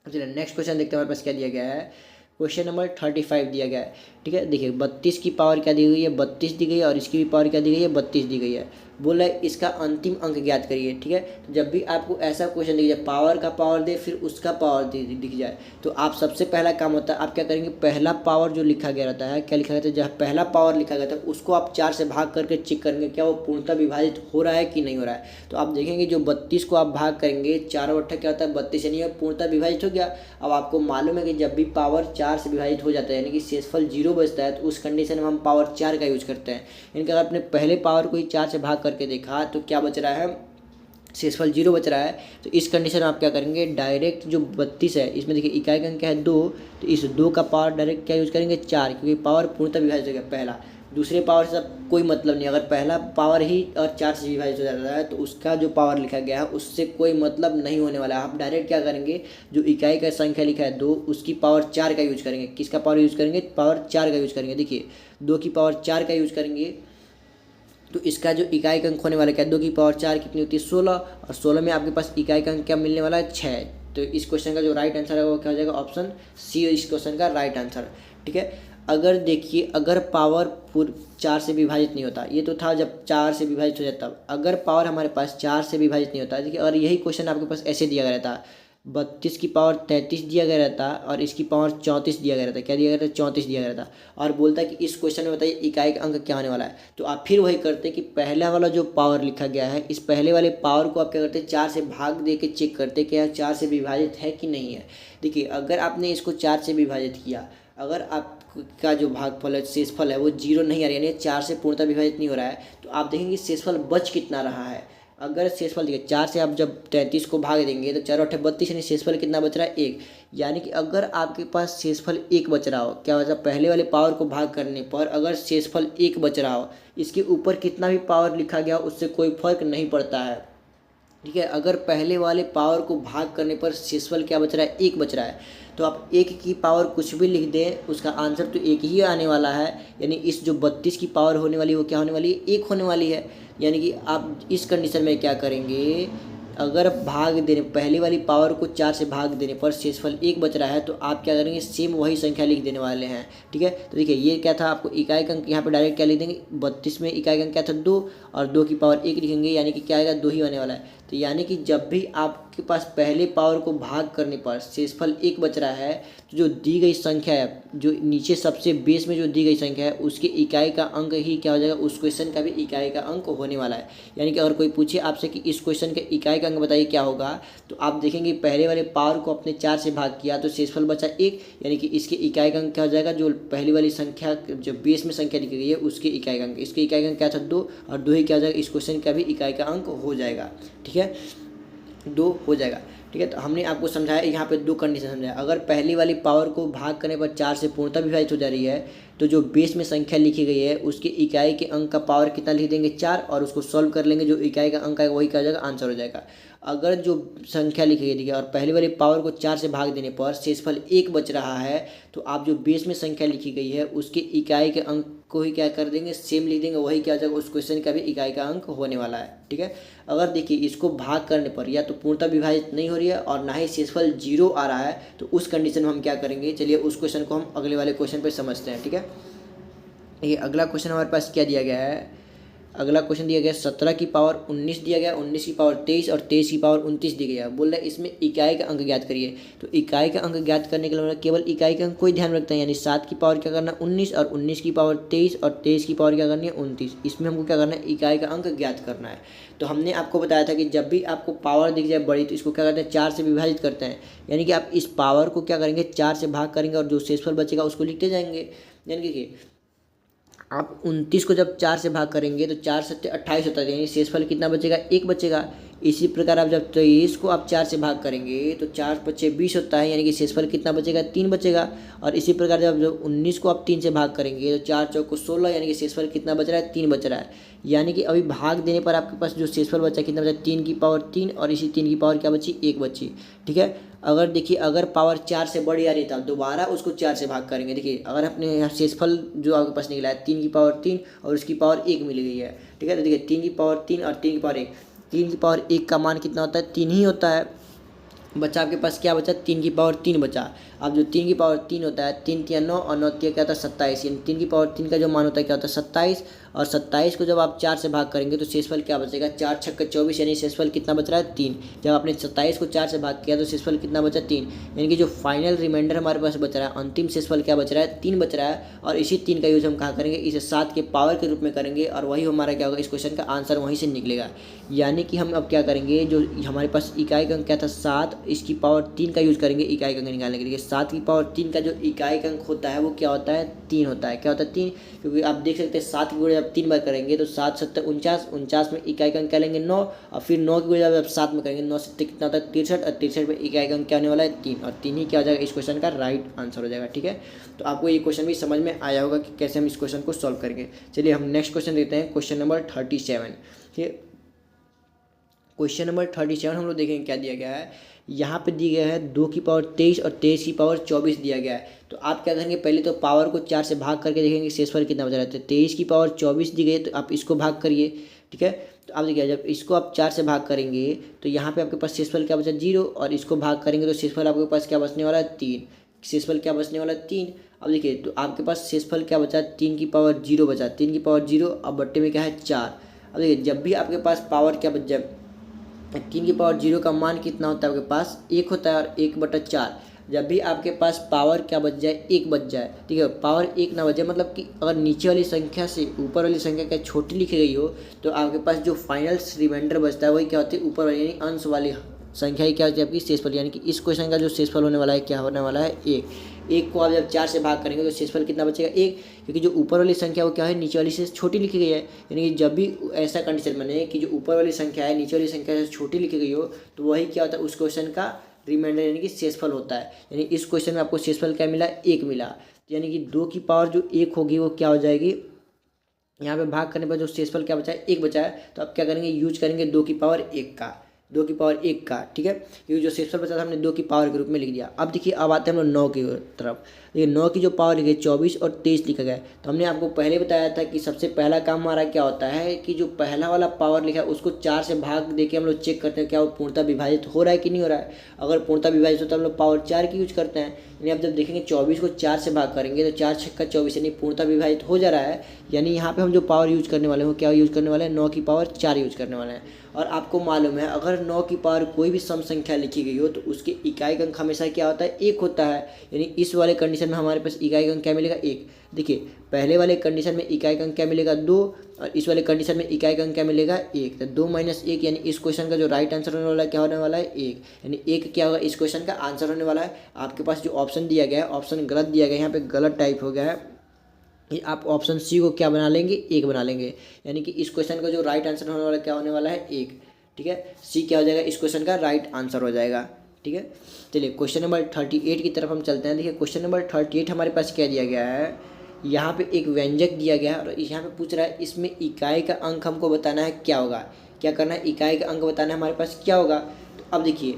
चलिए नेक्स्ट क्वेश्चन देखते हैं हमारे पास क्या दिया गया है। क्वेश्चन नंबर 35 दिया गया है। ठीक है, देखिए 32 की पावर क्या दी गई है, 32 दी गई है और इसकी भी पावर क्या दी गई है 32 दी गई है। बोला है इसका अंतिम अंक ज्ञात करिए। ठीक है, तो जब भी आपको ऐसा क्वेश्चन दिख जाए पावर का पावर दे फिर उसका पावर दिख जाए तो आप सबसे पहला काम होता है आप क्या करेंगे, पहला पावर जो लिखा गया रहता है, क्या लिखा रहता है, जहाँ पहला पावर लिखा गया था उसको आप 4 से भाग करके चेक करेंगे क्या वो पूर्णतः विभाजित हो रहा है कि नहीं हो रहा है। तो आप देखेंगे जो 32 को आप भाग करेंगे 4 बट्ठा क्या होता है 32, यानी पूर्णतः विभाजित हो गया। अब आपको मालूम है कि जब भी पावर 4 से विभाजित हो जाता है यानी कि शेषफल 0 बचता है तो उस कंडीशन में हम पावर 4 का यूज करते हैं। यानी कि अगर आपने पहले पावर को ही 4 से भाग करके देखा तो क्या बच रहा है, शेषफल 0 बच रहा है। तो इस कंडीशन में आप क्या करेंगे, डायरेक्ट जो 32 है इसमें देखिए इकाई का अंक क्या है 2, तो इस 2 का पावर डायरेक्ट क्या यूज करेंगे 4, क्योंकि पावर पूर्णतः विभाजित हो गया पहला। दूसरे पावर से कोई मतलब नहीं, अगर पहला पावर ही और 4 से विभाजित हो जाता है तो उसका जो पावर लिखा गया है उससे कोई मतलब नहीं होने वाला है। आप डायरेक्ट क्या करेंगे, जो इकाई का संख्या लिखा है 2 उसकी पावर 4 का यूज करेंगे। किसका पावर यूज करेंगे, पावर 4 का यूज करेंगे। देखिए 2 की पावर 4 का यूज करेंगे तो इसका जो इकाई का अंक होने वाला क्या है, 2 की पावर 4 कितनी होती है 16 और 16 में आपके पास इकाई का अंक क्या मिलने वाला है 6। तो इस क्वेश्चन का जो राइट आंसर है वो क्या हो जाएगा, ऑप्शन सी इस क्वेश्चन का राइट आंसर। ठीक है, अगर देखिए अगर पावर 4 से विभाजित नहीं होता, ये तो था जब 4 से विभाजित हो जाता, अगर पावर हमारे पास 4 से विभाजित नहीं होता, देखिए और यही क्वेश्चन आपके पास ऐसे दिया गया रहता 32 की पावर 33 दिया गया रहता और इसकी पावर 34 दिया गया रहता। क्या दिया गया था 34 दिया गया रहता और बोलता है कि इस क्वेश्चन में बताइए इकाई का अंक क्या होने वाला है। तो आप फिर वही करते हैं कि पहला वाला जो पावर लिखा गया है इस पहले वाले पावर को आप क्या करते हैं 4 से भाग दे के चेक करते हैं कि यह 4 से विभाजित है कि नहीं है। देखिए अगर आपने इसको 4 से विभाजित किया, अगर आपका जो भागफल है शेषफल है वो 0 नहीं आ रहा यानी 4 से पूर्णतः विभाजित नहीं हो रहा है तो आप देखेंगे शेषफल बच कितना रहा है। अगर शेषफल देखिए 4 से आप जब 33 को भाग देंगे तो 4 अट्ठे 32 यानी शेषफल कितना बच रहा है 1। यानी कि अगर आपके पास शेषफल 1 बच रहा हो, क्या बचा, पहले वाले पावर को भाग करने पर अगर शेषफल 1 बच रहा हो, इसके ऊपर कितना भी पावर लिखा गया उससे कोई फर्क नहीं पड़ता है। ठीक है, अगर पहले वाले पावर को भाग करने पर शेषफल क्या बच रहा है 1 बच रहा है तो आप 1 की पावर कुछ भी लिख दें उसका आंसर तो 1 ही आने वाला है। यानी इस जो 32 की पावर होने वाली है वो क्या होने वाली है 1 होने वाली है। यानी कि आप इस कंडीशन में क्या करेंगे, अगर भाग देने पहली वाली पावर को 4 से भाग देने पर शेषफल 1 बच रहा है तो आप क्या करेंगे सेम वही संख्या लिख देने वाले हैं। ठीक है, तो देखिए ये क्या था, आपको इकाई का अंक यहाँ पे डायरेक्ट क्या लिख देंगे 32 में इकाई का अंक क्या था 2 और 2 की पावर 1 लिखेंगे यानी कि क्या आएगा 2 ही आने वाला है। तो यानी कि जब भी आपके पास पहले पावर को भाग करने पर शेषफल 1 बच रहा है तो जो दी गई संख्या है, जो नीचे सबसे बेस में जो दी गई संख्या है उसके इकाई का अंक ही क्या हो जाएगा, उस क्वेश्चन का भी इकाई का अंक होने वाला है। यानी कि अगर कोई पूछे आपसे कि इस क्वेश्चन के इकाई का अंक बताइए क्या होगा, तो आप देखेंगे पहले वाले पावर को अपने 4 से भाग किया तो शेषफल बचा 1 यानी कि इसके इकाई का अंक क्या हो जाएगा, जो पहली वाली संख्या जो बेस में संख्या लिखी गई है उसके इकाई का अंक, इसके इकाई का अंक क्या था 2 और 2 ही क्या हो जाएगा, इस क्वेश्चन का भी इकाई का अंक हो जाएगा। ठीक है, 2 हो जाएगा। ठीक है, तो हमने आपको समझाया यहाँ पे 2 कंडीशन समझाया। अगर पहली वाली पावर को भाग करने पर 4 से पूर्णतः विभाजित हो जा रही है तो जो बेस में संख्या लिखी गई है उसके इकाई के अंक का पावर कितना लिख देंगे 4 और उसको सॉल्व कर लेंगे, जो इकाई का अंक आएगा वही क्या हो जाएगा आंसर हो जाएगा। अगर जो संख्या लिखी गई थी और पहले वाले पावर को 4 से भाग देने पर शेषफल 1 बच रहा है तो आप जो बेस में संख्या लिखी गई है उसके इकाई के अंक को ही क्या कर देंगे, सेम लिख देंगे, वही क्या हो जाएगा, उस क्वेश्चन का भी इकाई का अंक होने वाला है। ठीक है, अगर देखिए इसको भाग करने पर या तो पूर्णतः विभाजित नहीं हो रही है और ना ही शेषफल 0 आ रहा है, तो उस कंडीशन में हम क्या करेंगे, चलिए उस क्वेश्चन को हम अगले वाले क्वेश्चन पर समझते हैं। ठीक है, ये अगला क्वेश्चन हमारे पास क्या दिया गया है, अगला क्वेश्चन दिया गया 17 की पावर 19 दिया गया, 19 की पावर 23 और 23 की पावर 29 दी गई है। बोल रहा है इसमें इकाई का अंक ज्ञात करिए। तो इकाई का अंक ज्ञात करने के लिए केवल इकाई का अंक कोई ध्यान रखता है, यानी 7 की पावर क्या करना 19 और 19 की पावर 23 और 23 की पावर क्या करनी है 29। इसमें हमको क्या करना है, इकाई का अंक ज्ञात करना है। तो हमने आपको बताया था कि जब भी आपको पावर दिख जाए बड़ी तो इसको क्या करते हैं, 4 से विभाजित करते हैं, यानी कि आप इस पावर को क्या करेंगे 4 से भाग करेंगे और जो शेषफल बचेगा उसको लिखते जाएंगे। यानी कि आप 29 को जब 4 से भाग करेंगे तो 4 सत्ते 28 होता है, यानी शेषफल कितना बचेगा, 1 बचेगा। इसी प्रकार आप जब 23 को आप 4 से भाग करेंगे तो 4 पच्चे 20 होता है, यानी कि शेषफल कितना बचेगा, 3 बचेगा। और इसी प्रकार जब 19 को आप 3 से भाग करेंगे तो 4 चौको 16, यानी कि शेषफल कितना बच रहा है, 3 बच रहा है। यानी कि अभी भाग देने पर आपके पास जो शेषफल बचा कितना बचा, 3 की पावर 3 और इसी 3 की पावर क्या बची, 1 बची। ठीक है, अगर देखिए अगर पावर 4 से बड़ी आ रही था दोबारा उसको 4 से भाग करेंगे। देखिए अगर अपने यहाँ शेषफल जो आपके पास निकला है 3 की पावर 3 और उसकी पावर 1 मिल गई है। ठीक है, तो देखिए 3 की पावर 3 और 3 की पावर 1, 3 की पावर 1 का मान कितना होता है, 3 ही होता है। बचा आपके पास क्या बचा, 3 की पावर 3 बचा। अब जो 3 की पावर 3 होता है, 3 तिया 9 और 9 तिया क्या होता है 27, यानी 3 की पावर 3 का जो मान होता है क्या होता है 27। और 27 को जब आप 4 से भाग करेंगे तो शेषफल क्या बचेगा, 4 छक्का 24, यानी शेषफल कितना बच रहा है 3। जब आपने 27 को 4 से भाग किया तो शेषफल कितना बचा 3, यानी कि जो फाइनल रिमाइंडर हमारे पास बच रहा है, अंतिम शेषफल क्या बच रहा है 3 बच रहा है। और इसी 3 का यूज हम कहाँ करेंगे, इसे 7 के पावर के रूप में करेंगे और वही हमारा क्या होगा, इस क्वेश्चन का आंसर वहीं से निकलेगा। यानी कि हम अब क्या करेंगे, जो हमारे पास इकाई का अंक क्या था 7, इसकी पावर 3 का यूज करेंगे इकाई का अंक निकालने के लिए। 7 की पावर 3 का जो इकाई का अंक होता है वो क्या होता है, 3 होता है। क्या होता है 3, क्योंकि आप देख सकते हैं 7 की गुणा जब 3 बार करेंगे तो 7 सत्तर 49, 49 में इकाई का अंक क्या लेंगे 9, और फिर 9 की गुणा जब 7 में करेंगे 9 सत्तर कितना होता है 63, और 63 में इकाई का अंक क्या होने वाला है 3, और 3 ही क्या हो जाएगा, इस क्वेश्चन का राइट आंसर हो जाएगा। ठीक है, तो आपको ये क्वेश्चन भी समझ में आया होगा कि कैसे हम इस क्वेश्चन को सॉल्व करेंगे। चलिए हम नेक्स्ट क्वेश्चन देते हैं, क्वेश्चन नंबर 37। ठीक है, क्वेश्चन नंबर 37 हम लोग देखेंगे क्या दिया गया है। यहाँ पे दिया गया है 2 की पावर 23 और 23 की पावर 24 दिया गया है। तो आप क्या करेंगे, पहले तो पावर को 4 से भाग करके देखेंगे शेषफल कितना बचा रहता है। 23 की पावर 24 दी गई है तो आप इसको भाग करिए। ठीक है, तो आप देखिए जब इसको आप 4 से भाग करेंगे तो यहाँ पे आपके पास शेषफल क्या बचा 0, और इसको भाग करेंगे तो शेषफल आपके पास क्या बचने वाला है 3, शेषफल क्या बचने वाला है 3। अब देखिए तो आपके पास शेषफल क्या बचा, 3 की पावर 0 बचा, 3 की पावर 0, अब बट्टे में क्या है 4। अब देखिए जब भी आपके पास पावर क्या बच जाए, 3 की पावर 0 का मान कितना होता है आपके पास 1 होता है, और 1/4। जब भी आपके पास पावर क्या बच जाए 1 बच जाए, ठीक है, पावर 1 ना बचे, मतलब कि अगर नीचे वाली संख्या से ऊपर वाली संख्या क्या छोटी लिखी गई हो तो आपके पास जो फाइनल रिमाइंडर बचता है वही क्या होती है ऊपर वाली, यानी अंश वाली संख्या ही क्या होती है आपकी शेषफल। यानी कि इस क्वेश्चन का जो शेषफल होने वाला है क्या होने वाला है 1। 1 को आप जब 4 से भाग करेंगे तो शेषफल कितना बचेगा 1, क्योंकि जो ऊपर वाली संख्या वो क्या है नीचे वाली से छोटी लिखी गई है। यानी कि जब भी ऐसा कंडीशन बने कि जो ऊपर वाली संख्या है नीचे वाली संख्या से छोटी लिखी गई हो तो वही क्या होता है उस क्वेश्चन का रिमाइंडर, यानी कि शेषफल होता है। यानी इस क्वेश्चन में आपको शेषफल क्या मिला 1 मिला, यानी कि 2 की पावर जो 1 होगी वो क्या हो जाएगी, यहाँ पे भाग करने पर जो शेषफल क्या बचा है 1 बचा है, तो आप क्या करेंगे यूज करेंगे 2 की पावर 1 का, 2 की पावर 1 का। ठीक है, क्योंकि जो शेषफल बचा था हमने 2 की पावर के रूप में लिख दिया। अब देखिए अब आते हैं हम लोग 9 की तरफ। देखिए 9 की जो पावर लिखी 24 और 23 लिखा गया है। तो हमने आपको पहले बताया था कि सबसे पहला काम हमारा क्या होता है कि जो पहला वाला पावर लिखा है उसको 4 से भाग देके हम लोग चेक करते हैं क्या वो पूर्णतः विभाजित हो रहा है कि नहीं हो रहा है। अगर पूर्णतः विभाजित होता है हम लोग पावर 4 की यूज करते हैं। यानी आप जब देखेंगे 24 को 4 से भाग करेंगे तो 4 छक्का 24, यानी पूर्णतः विभाजित हो जा रहा है। यानी यहाँ पे हम जो पावर यूज करने वाले हैं क्या यूज करने वाले हैं 9 की पावर 4 यूज करने वाले हैं। और आपको मालूम है अगर 9 की पावर कोई भी सम संख्या लिखी गई हो तो उसके इकाई का अंक हमेशा क्या होता है 1 होता है। यानी इस वाले कंडीशन में हमारे पास इकाई का अंक क्या मिलेगा 1। देखिए पहले वाले कंडीशन में इकाई का अंक क्या मिलेगा 2, और इस वाले कंडीशन में इकाई का अंक क्या मिलेगा 1। तो 2 - 1, यानी इस क्वेश्चन का जो राइट आंसर होने वाला है क्या होने वाला है 1। यानी 1 क्या होगा इस क्वेश्चन का आंसर होने वाला है। आपके पास जो ऑप्शन दिया गया है ऑप्शन गलत दिया गया है, यहाँ पे गलत टाइप हो गया है। आप ऑप्शन सी को क्या बना लेंगे 1 बना लेंगे। यानी कि इस क्वेश्चन का जो राइट आंसर होने वाला क्या होने वाला है 1। ठीक है, सी क्या हो जाएगा इस क्वेश्चन का राइट आंसर हो जाएगा। ठीक है, चलिए क्वेश्चन नंबर 38 की तरफ हम चलते हैं। देखिए क्वेश्चन नंबर 38 हमारे पास क्या दिया गया है, यहाँ पे एक व्यंजक दिया गया है और यहाँ पे पूछ रहा है इसमें इकाई का अंक हमको बताना है क्या होगा। क्या करना है इकाई का अंक बताना है हमारे पास क्या होगा। तो अब देखिए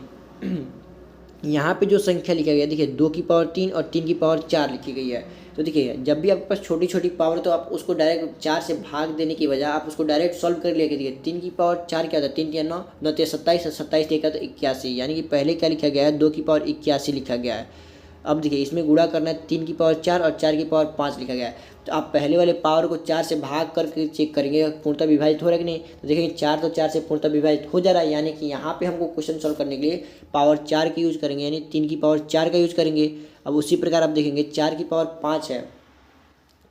यहाँ पे जो संख्या लिखा गया है देखिए 2 की पावर 3 और 3 की पावर 4 लिखी गई है। तो देखिए जब भी आपके पास छोटी छोटी पावर तो आप उसको डायरेक्ट 4 से भाग देने की बजाय आप उसको डायरेक्ट सॉल्व कर लेके देखिए 3 की पावर 4 क्या होता है, 3 या 9, 9 या 27, 27 देखा तो 81, यानी कि पहले क्या लिखा गया है 2 की पावर 81 लिखा गया है। अब देखिए इसमें गुणा करना है 3 की पावर 4 और 4 की पावर 5 लिखा गया है। तो आप पहले वाले पावर को 4 से भाग करके चेक करेंगे पूर्णतः विभाजित हो रहा है कि नहीं। तो देखेंगे 4 तो 4 से पूर्णतः विभाजित हो जा रहा है, यानी कि यहाँ पे हमको क्वेश्चन सॉल्व करने के लिए पावर 4 की यूज करेंगे, यानी 3 की पावर 4 का यूज करेंगे। अब उसी प्रकार आप देखेंगे 4 की पावर 5 है,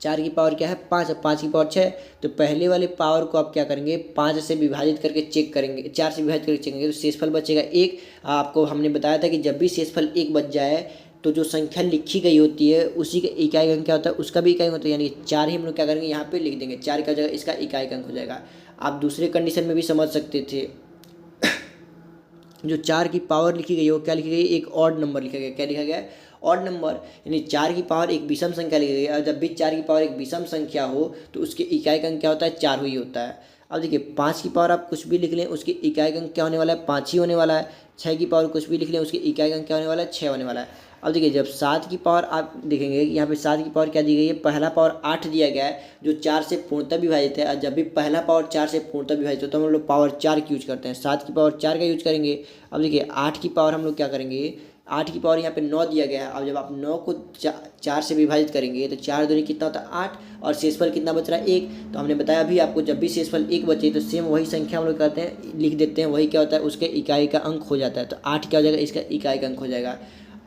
4 की पावर क्या है 5 है, 5 की पावर 6। तो पहले वाले पावर को आप क्या करेंगे 5 से विभाजित करके चेक करेंगे, 4 से विभाजित करके चेक करेंगे तो शेषफल बचेगा 1। आपको हमने बताया था कि जब भी शेषफल 1 बच जाए तो जो संख्या लिखी गई होती है उसी का इकाई अंक क्या होता है, उसका भी इकाई होता है, यानी 4 ही हम लोग क्या करेंगे यहाँ पे लिख देंगे, 4 क्या हो जाएगा इसका इकाई अंक हो जाएगा। आप दूसरे कंडीशन में भी समझ सकते थे, जो 4 की पावर लिखी गई है वो क्या लिखी गई, एक ऑड नंबर लिखा गया, क्या लिखा गया है ऑड नंबर, यानी 4 की पावर एक विषम संख्या लिखी गई है। और जब भी 4 की पावर एक विषम संख्या हो तो उसके इकाई अंक क्या होता है 4 ही होता है। अब देखिए 5 की पावर आप कुछ भी लिख लें उसके इकाई अंक क्या होने वाला है 5 ही होने वाला है। 6 की पावर कुछ भी लिख लें उसके इकाई अंक क्या होने वाला है 6 होने वाला है। अब देखिए जब 7 की पावर आप देखेंगे यहाँ पे 7 की पावर क्या दी गई है, पहला पावर 8 दिया गया है जो 4 से पूर्णतः विभाजित है। और जब भी पहला पावर 4 से पूर्णतः विभाजित होता है तो हम लोग पावर 4 की यूज करते हैं, 7 की पावर 4 का यूज करेंगे। अब देखिए 8 की पावर हम लोग क्या करेंगे, 8 की पावर यहाँ पे 9 दिया गया है। अब जब आप 9 को 4 से विभाजित करेंगे तो 4 दूनी कितना होता है 8, और शेषफल कितना बच रहा है 1। तो हमने बताया अभी आपको जब भी शेषफल 1 बचे तो सेम वही संख्या हम लोग करते हैं लिख देते हैं, वही क्या होता है उसके इकाई का अंक हो जाता है। तो 8 क्या हो जाएगा इसका इकाई का अंक हो जाएगा।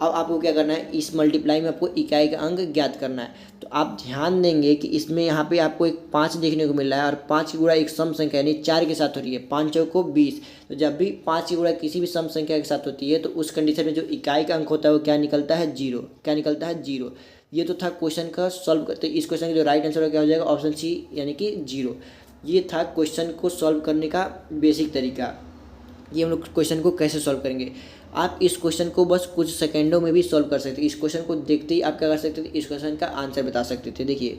अब आपको क्या करना है इस मल्टीप्लाई में आपको इकाई का अंक ज्ञात करना है। तो आप ध्यान देंगे कि इसमें यहाँ पे आपको एक 5 देखने को मिल रहा है और 5 की गुणा एक सम संख्या यानी 4 के साथ हो रही है, 5 चौको 20। तो जब भी 5 की गुणा किसी भी सम संख्या के साथ होती है तो उस कंडीशन में जो इकाई का अंक होता है वो क्या निकलता है 0, क्या निकलता है 0। ये तो था क्वेश्चन का सॉल्व करते, इस क्वेश्चन का जो राइट आंसर क्या हो जाएगा ऑप्शन सी यानी कि 0। ये था क्वेश्चन को सॉल्व करने का बेसिक तरीका। ये हम लोग क्वेश्चन को कैसे सॉल्व करेंगे, आप इस क्वेश्चन को बस कुछ सेकंडों में भी सॉल्व कर सकते थे। इस क्वेश्चन को देखते ही आप क्या कर सकते थे, इस क्वेश्चन का आंसर बता सकते थे। देखिए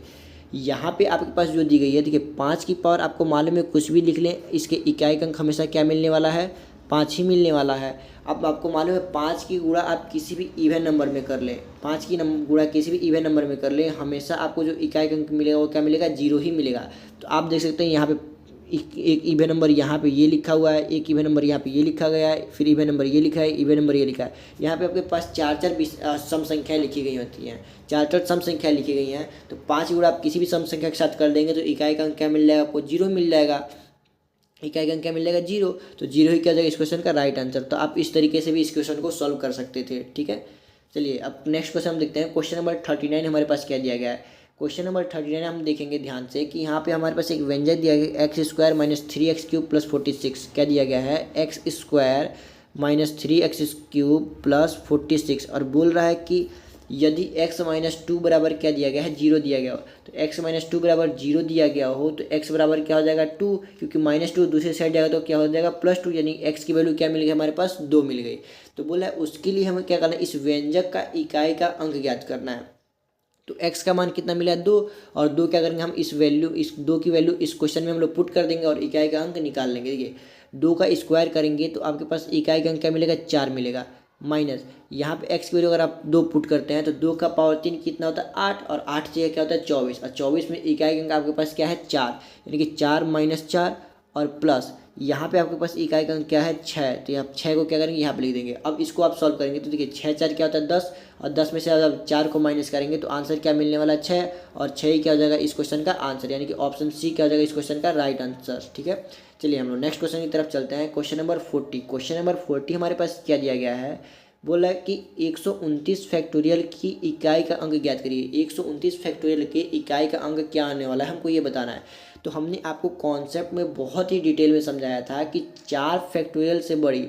यहाँ पे आपके पास जो दी गई है, देखिए 5 की पावर आपको मालूम है कुछ भी लिख लें इसके इकाई अंक हमेशा क्या मिलने वाला है 5 ही मिलने वाला है। अब आपको मालूम है 5 की गुणा आप किसी भी इवन नंबर में कर लें, 5 की गुणा किसी भी इवन नंबर में कर लें, हमेशा आपको जो इकाई अंक मिलेगा वो क्या मिलेगा 0 ही मिलेगा। तो आप देख सकते हैं यहाँ पे एक इवन नंबर यहाँ पे ये लिखा हुआ है, एक इवन नंबर यहाँ पे ये लिखा गया है, फिर इवन नंबर ये लिखा है, इवन नंबर ये लिखा है। यहाँ पे आपके पास 4 सम संख्याएं लिखी गई होती हैं, 4 सम संख्या लिखी गई हैं। तो 5 गुणा आप किसी भी सम संख्या के साथ कर देंगे तो इकाई का अंक क्या मिल जाएगा आपको 0 मिल जाएगा, इकाई का अंक क्या मिल जाएगा 0। तो 0 ही क्या जाएगा इस क्वेश्चन का राइट आंसर। तो आप इस तरीके से भी इस क्वेश्चन को सॉल्व कर सकते थे, ठीक है। चलिए अब नेक्स्ट क्वेश्चन हम देखते हैं। क्वेश्चन नंबर 39 हमारे पास क्या दिया गया है। क्वेश्चन नंबर 39 हम देखेंगे ध्यान से कि यहाँ पे हमारे पास एक व्यंजक दिया गया x² माइनस 3x³ प्लस 46। क्या दिया गया है x² माइनस 3x³ प्लस 46, और बोल रहा है कि यदि x माइनस 2 बराबर क्या दिया गया है 0 दिया गया हो। तो x माइनस 2 बराबर 0 दिया गया हो तो x बराबर क्या हो जाएगा 2, क्योंकि -2 दूसरी साइड जाएगा तो क्या हो जाएगा +2, यानी x की वैल्यू क्या मिल गई हमारे पास 2 मिल गई। तो बोला है उसके लिए हमें क्या करना है इस व्यंजक का इकाई का अंक ज्ञात करना है। तो x का मान कितना मिला है 2, और 2 क्या करेंगे हम इस 2 की वैल्यू इस क्वेश्चन में हम लोग पुट कर देंगे और इकाई का अंक निकाल लेंगे। देखिए 2 का स्क्वायर करेंगे तो आपके पास इकाई का अंक क्या मिलेगा 4 मिलेगा, माइनस यहाँ पे x की वैल्यू अगर आप 2 पुट करते हैं तो 2 का पावर 3 कितना होता है 8, और 8 जगह क्या होता है 24, और 24 में इकाई अंक आपके पास क्या है 4, यानी कि 4 माइनस 4 और प्लस यहाँ पे आपके पास इकाई का अंक क्या है 6। तो यहाँ 6 को क्या करेंगे यहाँ पे लिख देंगे। अब इसको आप सॉल्व करेंगे तो देखिए 6 4 क्या होता है 10, और 10 में से आप 4 को माइनस करेंगे तो आंसर क्या मिलने वाला है 6, और 6 ही क्या हो जाएगा इस क्वेश्चन का आंसर, यानी कि ऑप्शन सी क्या हो जाएगा इस क्वेश्चन का राइट आंसर, ठीक है। चलिए हम लोग नेक्स्ट क्वेश्चन की तरफ चलते हैं। Question number 40। क्वेश्चन नंबर 40 हमारे पास क्या दिया गया है, बोला है कि 129 फैक्टोरियल की इकाई का अंक ज्ञात करिए। 129 फैक्टोरियल के इकाई का अंक क्या आने वाला है हमको ये बताना है। तो हमने आपको कॉन्सेप्ट में बहुत ही डिटेल में समझाया था कि 4 फैक्टोरियल से बड़ी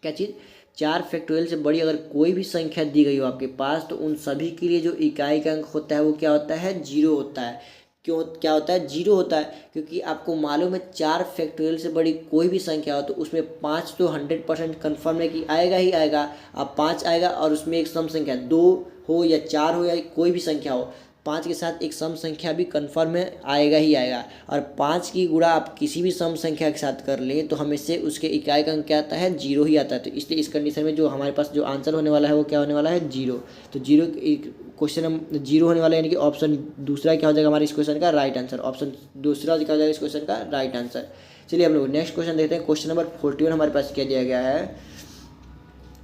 क्या चीज़ 4 फैक्टोरियल से बड़ी अगर कोई भी संख्या दी गई हो आपके पास तो उन सभी के लिए जो इकाई का अंक होता है वो क्या होता है 0 होता है। क्यों क्या होता है 0 होता है, क्योंकि आपको मालूम है 4 फैक्टोरियल से बड़ी कोई भी संख्या हो तो उसमें 5 तो 100% कन्फर्म है कि आएगा ही आएगा। अब 5 आएगा और उसमें एक सम संख्या 2 हो या 4 हो या कोई भी संख्या हो, 5 के साथ एक सम संख्या भी कन्फर्म है, आएगा ही आएगा। और 5 की गुणा आप किसी भी सम संख्या के साथ कर लें तो हमेशा उसके इकाई का अंक क्या आता है, 0 ही आता है। तो इसलिए इस कंडीशन में जो हमारे पास जो आंसर होने वाला है वो क्या होने वाला है, 0। तो 0 क्वेश्चन हम 0 होने वाला है, यानी कि ऑप्शन दूसरा क्या हो जाएगा हमारे इस क्वेश्चन का राइट आंसर। ऑप्शन दूसरा क्या हो जाएगा इस क्वेश्चन का राइट आंसर। चलिए हम लोग नेक्स्ट क्वेश्चन देखते हैं। क्वेश्चन नंबर 41 हमारे पास क्या दिया गया है।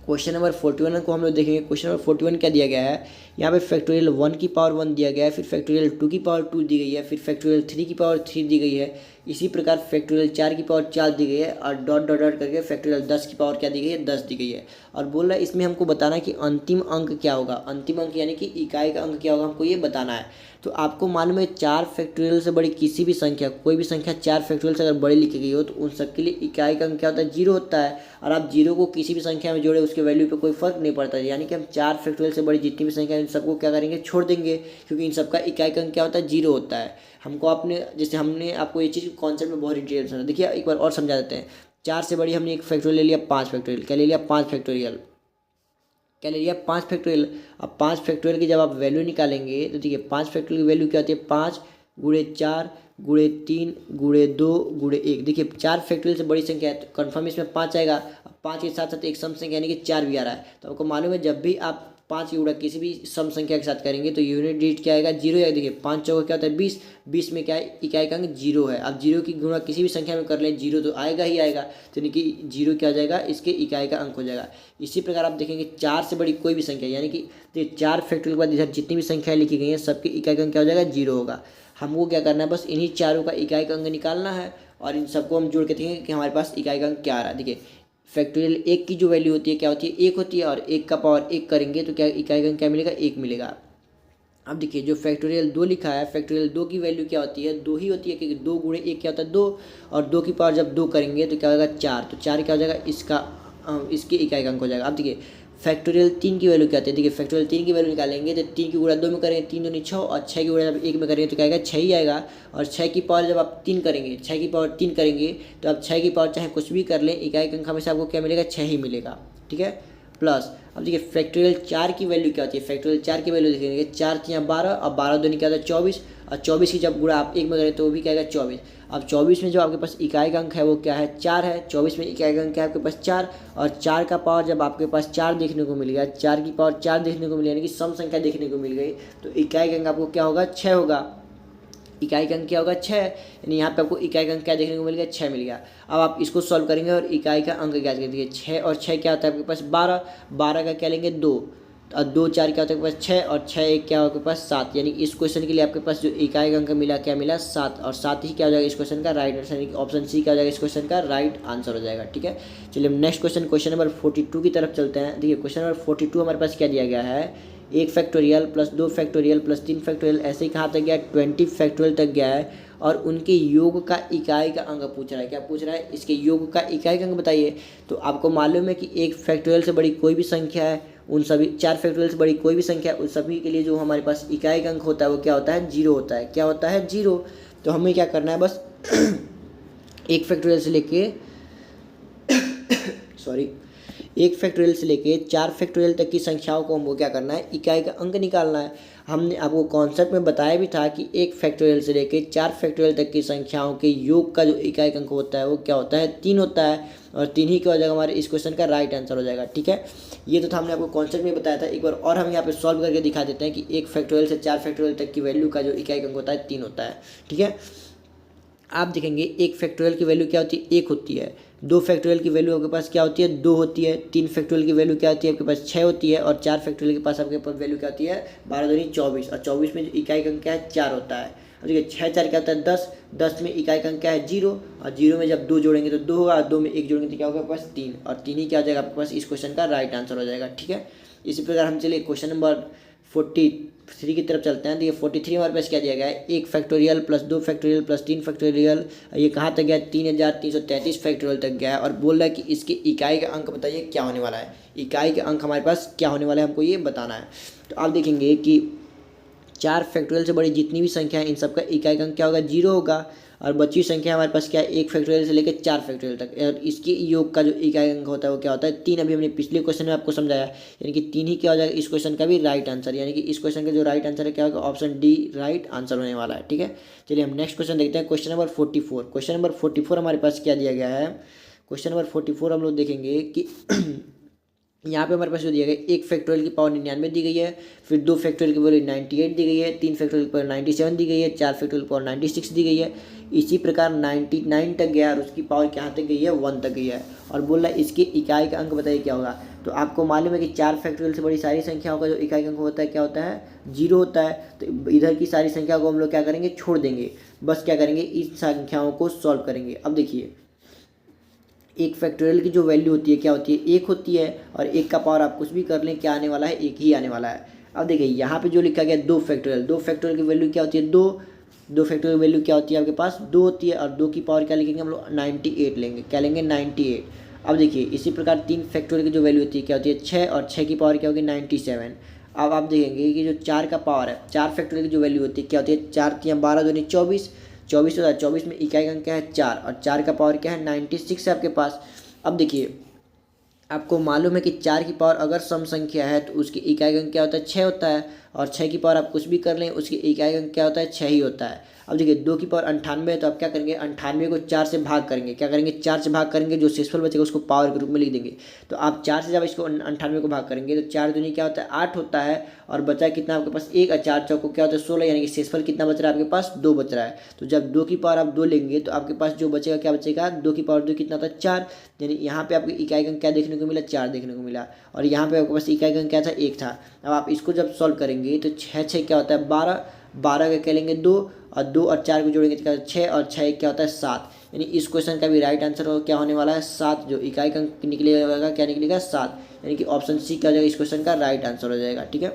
क्वेश्चन नंबर 41 को हम लोग देखेंगे। क्वेश्चन नंबर 41 क्या दिया गया है, यहाँ पे फैक्टोरियल 1 की पावर 1 दिया गया है, फिर फैक्टोरियल 2 की पावर 2 दी गई है, फिर फैक्टोरियल 3 की पावर 3 दी गई है। इसी प्रकार फैक्टोरियल 4 की पावर 4 दी गई है और डॉट डॉट डॉट करके फैक्टोरियल 10 की पावर क्या दी गई है, 10 दी गई है। और बोल रहा है इसमें हमको बताना है कि अंतिम अंक क्या होगा। अंतिम अंक यानी कि इकाई का अंक क्या होगा, हमको ये बताना है। तो आपको मालूम है 4 फैक्टोरियल से बड़ी किसी भी संख्या, कोई भी संख्या 4 फैक्टोरियल से अगर बड़ी लिखी गई हो तो उन सबके लिए इकाई का अंक क्या होता है, 0 होता है। और आप 0 को किसी भी संख्या में जोड़े उसके वैल्यू पे कोई फर्क नहीं पड़ता। यानी कि हम 4 फैक्टोरियल से बड़ी जितनी भी संख्या इन सबको क्या करेंगे, छोड़ देंगे, क्योंकि इन सबका इकाई का अंक क्या होता है, 0 होता है। हमको आपने जैसे हमने आपको ये चीज़ कॉन्सेप्ट में बहुत डिटेल समझा। देखिए एक बार और समझा देते हैं। 4 से बड़ी हमने एक फैक्टोरियल ले लिया, 5 फैक्टोरियल। क्या ले लिया, 5 फैक्टोरियल। क्या ले लिया, 5 फैक्टोरियल। अब 5 फैक्टोरियल की जब आप वैल्यू निकालेंगे तो देखिए 5 फैक्टोरियल की वैल्यू क्या होती है, 5 गुणे 4 गुणे 3 गुणे 2 गुणे 1। देखिए 4 फैक्टोरियल से बड़ी संख्या है तो कन्फर्म इसमें 5 आएगा। अब 5 के साथ साथ एक सम संख्या यानी कि 4 भी आ रहा है। तो आपको मालूम है जब भी आप 5 की गुणा किसी भी सम संख्या के साथ करेंगे तो यूनिट डिजिट क्या आएगा, 0 आएगा। देखिए 5 चौका क्या होता है, 20। 20 में क्या है, इकाई का अंक 0 है। अब 0 की गुणा किसी भी संख्या में कर लें 0 तो आएगा ही आएगा। तो यानी कि 0 क्या हो जाएगा, इसके इकाई का अंक हो जाएगा। इसी प्रकार आप देखेंगे 4 से बड़ी कोई भी संख्या, यानी कि 4 फैक्टोरियल के बाद इधर जितनी भी संख्या लिखी गई है सबके इकाई का अंक क्या हो जाएगा, 0 होगा। हमको क्या करना है, बस इन्हीं चारों का इकाई का अंक निकालना है और इन सबको हम जोड़ के देखेंगे कि हमारे पास इकाई का अंक क्या आ रहा है। देखिए फैक्टोरियल 1 की जो वैल्यू होती है क्या होती है, 1 होती है। और 1 का पावर 1 करेंगे तो क्या इकाई का अंक क्या मिलेगा, 1 मिलेगा। अब देखिए जो फैक्टोरियल 2 लिखा है, फैक्टोरियल 2 की वैल्यू क्या होती है, 2 ही होती है, क्योंकि 2 गुणे 1 क्या होता है, 2। और 2 की पावर जब 2 करेंगे तो क्या होगा, 4। तो 4 क्या हो जाएगा, इसकी इकाई का अंक हो जाएगा। अब देखिए फैक्टोरियल 3 की वैल्यू क्या होती है। देखिए फैक्टोरियल 3 की वैल्यू निकालेंगे तो 3 की गुणा 2 में करेंगे 3 दूनी 6, और 6 की गुणा जब 1 में करेंगे तो क्या आएगा, 6 ही आएगा। और 6 की पावर जब आप 3 करेंगे, 6 की पावर 3 करेंगे तो आप 6 की पावर चाहे कुछ भी कर लें, इकाई का अंक हमेशा आपको क्या मिलेगा, 6 ही मिलेगा। ठीक है, प्लस अब देखिए फैक्टोरियल 4 की वैल्यू क्या होती है। फैक्टोरियल 4 की वैल्यू देखेंगे, 4 3 12 और 12 दूनी क्या होता है, 24। और 24 की जब गुणा आप 1 में करें तो वो भी क्या आएगा, 24। अब 24 में जो आपके पास इकाई का अंक है वो क्या है, 4 है। 24 में इकाई का अंक क्या है आपके पास, 4। और 4 का पावर जब आपके पास 4 देखने को मिल गया, 4 की पावर 4 देखने को मिली, यानी कि सम संख्या देखने को मिल गई, तो इकाई का अंक आपको क्या होगा, 6 होगा। इकाई का अंक क्या होगा, 6। यानी यहाँ पे आपको इकाई का अंक क्या देखने को मिल गया, 6 मिल गया। अब आप इसको सॉल्व करेंगे और इकाई का अंक क्या करेंगे, 6 और 6 क्या होता है आपके पास, 12। 12 का क्या लेंगे, 2। और 2 4 क्या होता है आपके पास, 6। और 6 1 क्या हो आपके पास, 7। यानी इस क्वेश्चन के लिए आपके पास जो इकाई का अंक मिला क्या मिला, 7। और 7 ही क्या हो जाएगा इस क्वेश्चन का राइट आंसर, यानी कि ऑप्शन सी क्या हो जाएगा इस क्वेश्चन का राइट आंसर हो जाएगा। ठीक है, चलिए हम नेक्स्ट क्वेश्चन नंबर 42 की तरफ चलते हैं। देखिए क्वेश्चन नंबर 42 हमारे पास क्या दिया गया है, 1 factorial plus 2 factorial plus 3 factorial, ऐसे ही कहाँ तक गया, 20 फैक्टोरियल तक गया है। और उनके योग का इकाई का अंक पूछ रहा है। क्या पूछ रहा है, इसके योग का इकाई का अंक बताइए। तो आपको मालूम है कि 1 फैक्टोरियल से बड़ी कोई भी संख्या है, उन सभी 4 फैक्टोरियल से बड़ी कोई भी संख्या है, उन सभी के लिए जो हमारे पास इकाई का अंक होता है वो क्या होता है, 0 होता है। क्या होता है, 0। तो हमें क्या करना है, बस 1 फैक्टोरियल से लेके सॉरी 1 फैक्टोरियल से लेके 4 फैक्टोरियल तक की संख्याओं को हमको क्या करना है, इकाई का अंक निकालना है। हमने आपको कॉन्सेप्ट में बताया भी था कि 1 फैक्टोरियल से लेके 4 फैक्टोरियल तक की संख्याओं के योग का जो इकाई का अंक होता है वो क्या होता है, 3 होता है। और 3 ही क्या हो जाएगा हमारे इस क्वेश्चन का राइट आंसर हो जाएगा। ठीक है, ये तो था हमने आपको कॉन्सेप्ट में बताया था। एक बार और हम यहाँ पे सॉल्व करके दिखा देते हैं कि 1 फैक्टोरियल से 4 फैक्टोरियल तक की वैल्यू का जो इकाई का अंक होता है 3 होता है। ठीक है, आप देखेंगे 1 फैक्टोरियल की वैल्यू क्या होती है, 1 होती है। 2 फैक्टोरियल की वैल्यू आपके पास क्या होती है, 2 होती है। 3 फैक्टोरियल की वैल्यू क्या होती है आपके पास, 6 होती है। और 4 फैक्टोरियल के पास आपके पास वैल्यू क्या होती है, 12 दूनी 24। और 24 में जो इकाई का अंक क्या है, 4 होता है। और देखिए 6 4 क्या होता है, 10। 10 में इकाई का अंक क्या है, 0। और 0 में जब 2 जोड़ेंगे तो 2 होगा, और 2 में 1 जोड़ेंगे तो क्या होगा आपके पास, 3। और 3 ही क्या हो जाएगा आपके पास इस क्वेश्चन का राइट आंसर हो जाएगा। ठीक है, इसी प्रकार हम चलिए क्वेश्चन नंबर 43 की तरफ चलते हैं। देखिए 43 हमारे पास क्या दिया गया है, 1 factorial plus 2 factorial plus 3 factorial, ये कहाँ तक गया, 3333 फैक्टोरियल तक गया है। और बोल रहा है कि इसके इकाई का अंक बताइए क्या होने वाला है। इकाई का अंक हमारे पास क्या होने वाला है, हमको ये बताना है। तो आप देखेंगे कि 4 फैक्टोरियल से बड़ी जितनी भी संख्या है इन सबका इकाई का अंक क्या होगा, 0 होगा। और बची हुई संख्या हमारे पास क्या है, 1 फैक्टोरियल से लेकर 4 फैक्टोरियल तक। और इसके योग का जो इकाई अंक होता है वो क्या होता है, 3। अभी हमने पिछले क्वेश्चन में आपको समझाया, यानी कि 3 ही क्या हो जाएगा इस क्वेश्चन का भी राइट आंसर, यानी कि इस क्वेश्चन का जो राइट आंसर है क्या होगा, ऑप्शन डी राइट आंसर होने वाला है। ठीक है, चलिए हम नेक्स्ट क्वेश्चन देखते हैं, क्वेश्चन नंबर 44। क्वेश्चन नंबर 44 हमारे पास क्या दिया गया है, क्वेश्चन नंबर 44 हम लोग देखेंगे कि यहाँ पे हमारे पास जो दिया गया, 1 फैक्टोरियल की पावर 99 दी गई है, फिर 2 फैक्टोरियल की वैल्यू 98 दी गई है, 3 फैक्टोरियल की पावर 97 दी गई है, 4 फैक्टोरियल की पावर 96 दी गई है। इसी प्रकार 99 तक गया और उसकी पावर कहाँ तक गई है, 1 तक गई है। और बोल रहा है इसके इकाई का अंक बताइए क्या होगा। तो आपको मालूम है कि 4 फैक्टोरियल से बड़ी सारी संख्याओं का जो इकाई अंक होता है क्या होता है, 0 होता है। तो इधर की सारी संख्या को हम लोग क्या करेंगे, छोड़ देंगे, बस क्या करेंगे, इस संख्याओं को सॉल्व करेंगे। अब देखिए 1 फैक्टोरियल की जो वैल्यू होती है क्या होती है, 1 होती है, और 1 का पावर आप कुछ भी कर लें क्या आने वाला है, 1 ही आने वाला है। अब देखिए यहाँ पे जो लिखा गया 2 फैक्टोरियल, 2 फैक्टोरियल की वैल्यू क्या होती है, 2। 2 फैक्टोरियल की वैल्यू क्या होती है आपके पास, 2 होती है, और 2 की पावर क्या लिखेंगे हम लोग, 98 लेंगे, क्या लेंगे, 98। अब देखिए इसी प्रकार 3 फैक्टोरियल की जो वैल्यू होती है क्या होती है, 6, और 6 की पावर क्या होगी, 97। अब आप देखेंगे कि जो 4 का पावर है, 4 फैक्टोरियल की जो वैल्यू होती है क्या होती है, 4 3 12 दूनी 24, 24 होता है, 24 में इकाई अंक क्या है, 4, और 4 का पावर क्या है, 96 है आपके पास। अब देखिए आपको मालूम है कि 4 की पावर अगर सम संख्या है तो उसकी इकाई अंक क्या होता है, 6 होता है, और 6 की पावर आप कुछ भी कर लें उसकी इकाई अंक क्या होता है, 6 ही होता है। अब देखिए 2 की पावर 98 है, तो आप क्या करेंगे, 98 को 4 से भाग करेंगे, क्या करेंगे, 4 से भाग करेंगे, जो शेषफल बचेगा उसको पावर के रूप में लिख देंगे। तो आप 4 से जब इसको 98 को भाग करेंगे तो 4 दूनी क्या होता है, 8 होता है, और बचा कितना आपके पास, 1, और 4 चौको क्या होता है, 16, यानी कि शेषफल कितना बच रहा है आपके पास, 2 बच रहा है। तो जब 2 की पावर आप 2 लेंगे तो आपके पास जो बचेगा क्या बचेगा, 2 की पावर 2 कितना होता है, 4, यानी यहाँ पे आपकी इकाई अंक क्या देखने को मिला, 4 देखने को मिला, और यहाँ पे आपके पास इकाई अंक क्या था, 1 था। अब आप इसको जब सॉल्व करेंगे तो 6 6 क्या होता है, 12, 12 का क्या लेंगे, 2, और 2 और 4 को जोड़ेंगे तो क्या 6, और 6 क्या होता है, 7, यानी इस क्वेश्चन का भी राइट आंसर क्या होने वाला है, 7। जो इकाई अंक निकलेगा क्या निकलेगा, 7, यानी कि ऑप्शन सी क्या हो जाएगा, इस क्वेश्चन का राइट आंसर हो जाएगा। ठीक है,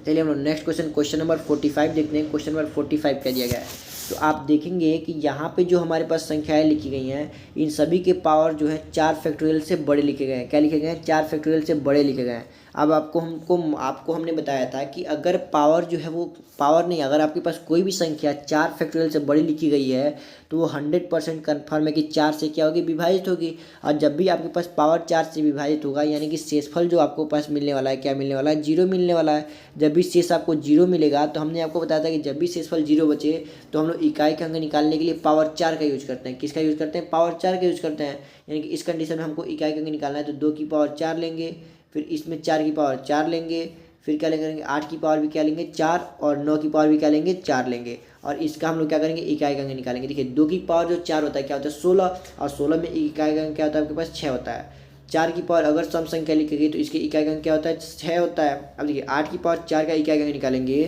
चलिए हम लोग नेक्स्ट क्वेश्चन, क्वेश्चन नंबर 45 देखते हैं। क्वेश्चन नंबर 45 क्या दिया गया है, तो आप देखेंगे कि यहाँ पे जो हमारे पास संख्याएं लिखी गई हैं इन सभी के पावर जो है 4 फैक्टोरियल से बड़े लिखे गए हैं। क्या लिखे गए हैं, 4 फैक्टोरियल से बड़े लिखे गए हैं। अब आपको हमने बताया था कि अगर पावर जो है वो पावर नहीं, अगर आपके पास कोई भी संख्या 4 फैक्टोरियल से बड़ी लिखी गई है तो वो 100% कन्फर्म है कि 4 से क्या होगी, विभाजित होगी। और जब भी आपके पास पावर 4 से विभाजित होगा यानी कि शेषफल जो आपको पास मिलने वाला है, क्या मिलने वाला है, 0 मिलने वाला है। जब भी शेष आपको 0 मिलेगा तो हमने आपको बताया था कि जब भी शेषफल 0 बचे तो हम लोग इकाई का अंक निकालने के लिए पावर 4 का यूज करते हैं। किसका यूज करते हैं, पावर 4 का यूज करते हैं। यानी कि इस कंडीशन में हमको इकाई का अंक निकालना है तो 2 की पावर 4 लेंगे, फिर इसमें 4 की पावर 4 लेंगे, फिर क्या करेंगे 8 की पावर भी क्या लेंगे 4, और 9 की पावर भी क्या लेंगे 4 लेंगे, और इसका हम लोग क्या करेंगे इकाई का अंक निकालेंगे। देखिए 2 की पावर जो 4 होता है क्या होता है 16, और 16 में इकाई का अंक क्या होता है आपके पास 6 होता है। 4 की पावर अगर सम संख्या लिखी गई तो इसके इकाई का अंक क्या होता है 6 होता है। अब देखिए 8 की पावर 4 का इकाई का अंक निकालेंगे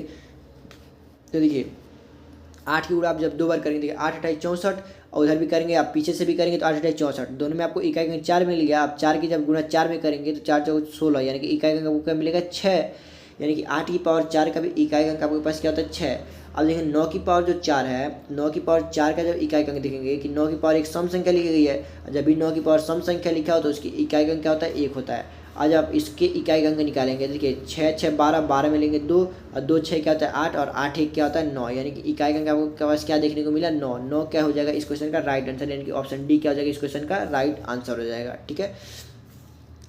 तो देखिए 8 की गुणा आप जब 2 बार करेंगे, देखिए 8 8 64, और उधर भी करेंगे आप पीछे से भी करेंगे तो 8 8 64, दोनों में आपको इकाई का 4 मिल गया। आप 4 की जब गुणा 4 में करेंगे तो 4 4 16, यानी कि इकाई का क्या मिलेगा 6, यानी कि 8 की पावर 4 का भी इकाई का आपके पास क्या होता है 6। अब देखिए 9 की पावर जो 4 है, 9 की पावर 4 का जब इकाई का अंक देखेंगे कि 9 की पावर एक सम संख्या लिखी गई है, जब भी 9 की पावर सम संख्या लिखा हो तो उसकी इकाई का अंक क्या होता है 1 होता है। आज आप इसके इकाई का अंक निकालेंगे, देखिए 6 6 12, 12 में लेंगे 2, और 2 6 क्या होता है 8, और 8 1 क्या होता है 9, यानी कि इकाई का अंक आपके पास क्या देखने को मिला 9। 9 क्या हो जाएगा इस क्वेश्चन का राइट आंसर, यानी कि ऑप्शन डी क्या हो जाएगा इस क्वेश्चन का राइट आंसर हो जाएगा। ठीक है,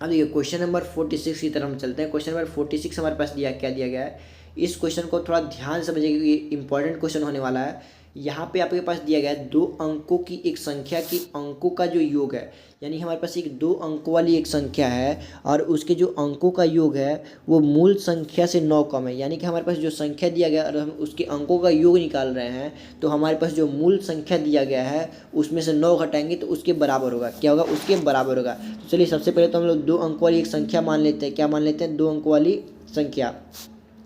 अब देखिए क्वेश्चन नंबर 46 की तरफ हम चलते हैं। क्वेश्चन नंबर 46 हमारे पास क्या दिया गया है, इस क्वेश्चन को थोड़ा ध्यान से समझिए क्योंकि इंपॉर्टेंट क्वेश्चन होने वाला है। यहाँ पे आपके पास दिया गया है 2 अंकों की एक संख्या की अंकों का जो योग है, यानी हमारे पास एक 2 अंकों वाली एक संख्या है और उसके जो अंकों का योग है वो मूल संख्या से 9 कम है। यानी कि हमारे पास जो संख्या दिया गया और हम उसके अंकों का योग निकाल रहे हैं तो हमारे पास जो मूल संख्या दिया गया है उसमें से 9 घटाएंगे तो उसके बराबर होगा। क्या होगा, उसके बराबर होगा। तो चलिए सबसे पहले तो हम लोग 2 अंकों वाली एक संख्या मान लेते हैं। क्या मान लेते हैं, 2 अंकों वाली संख्या।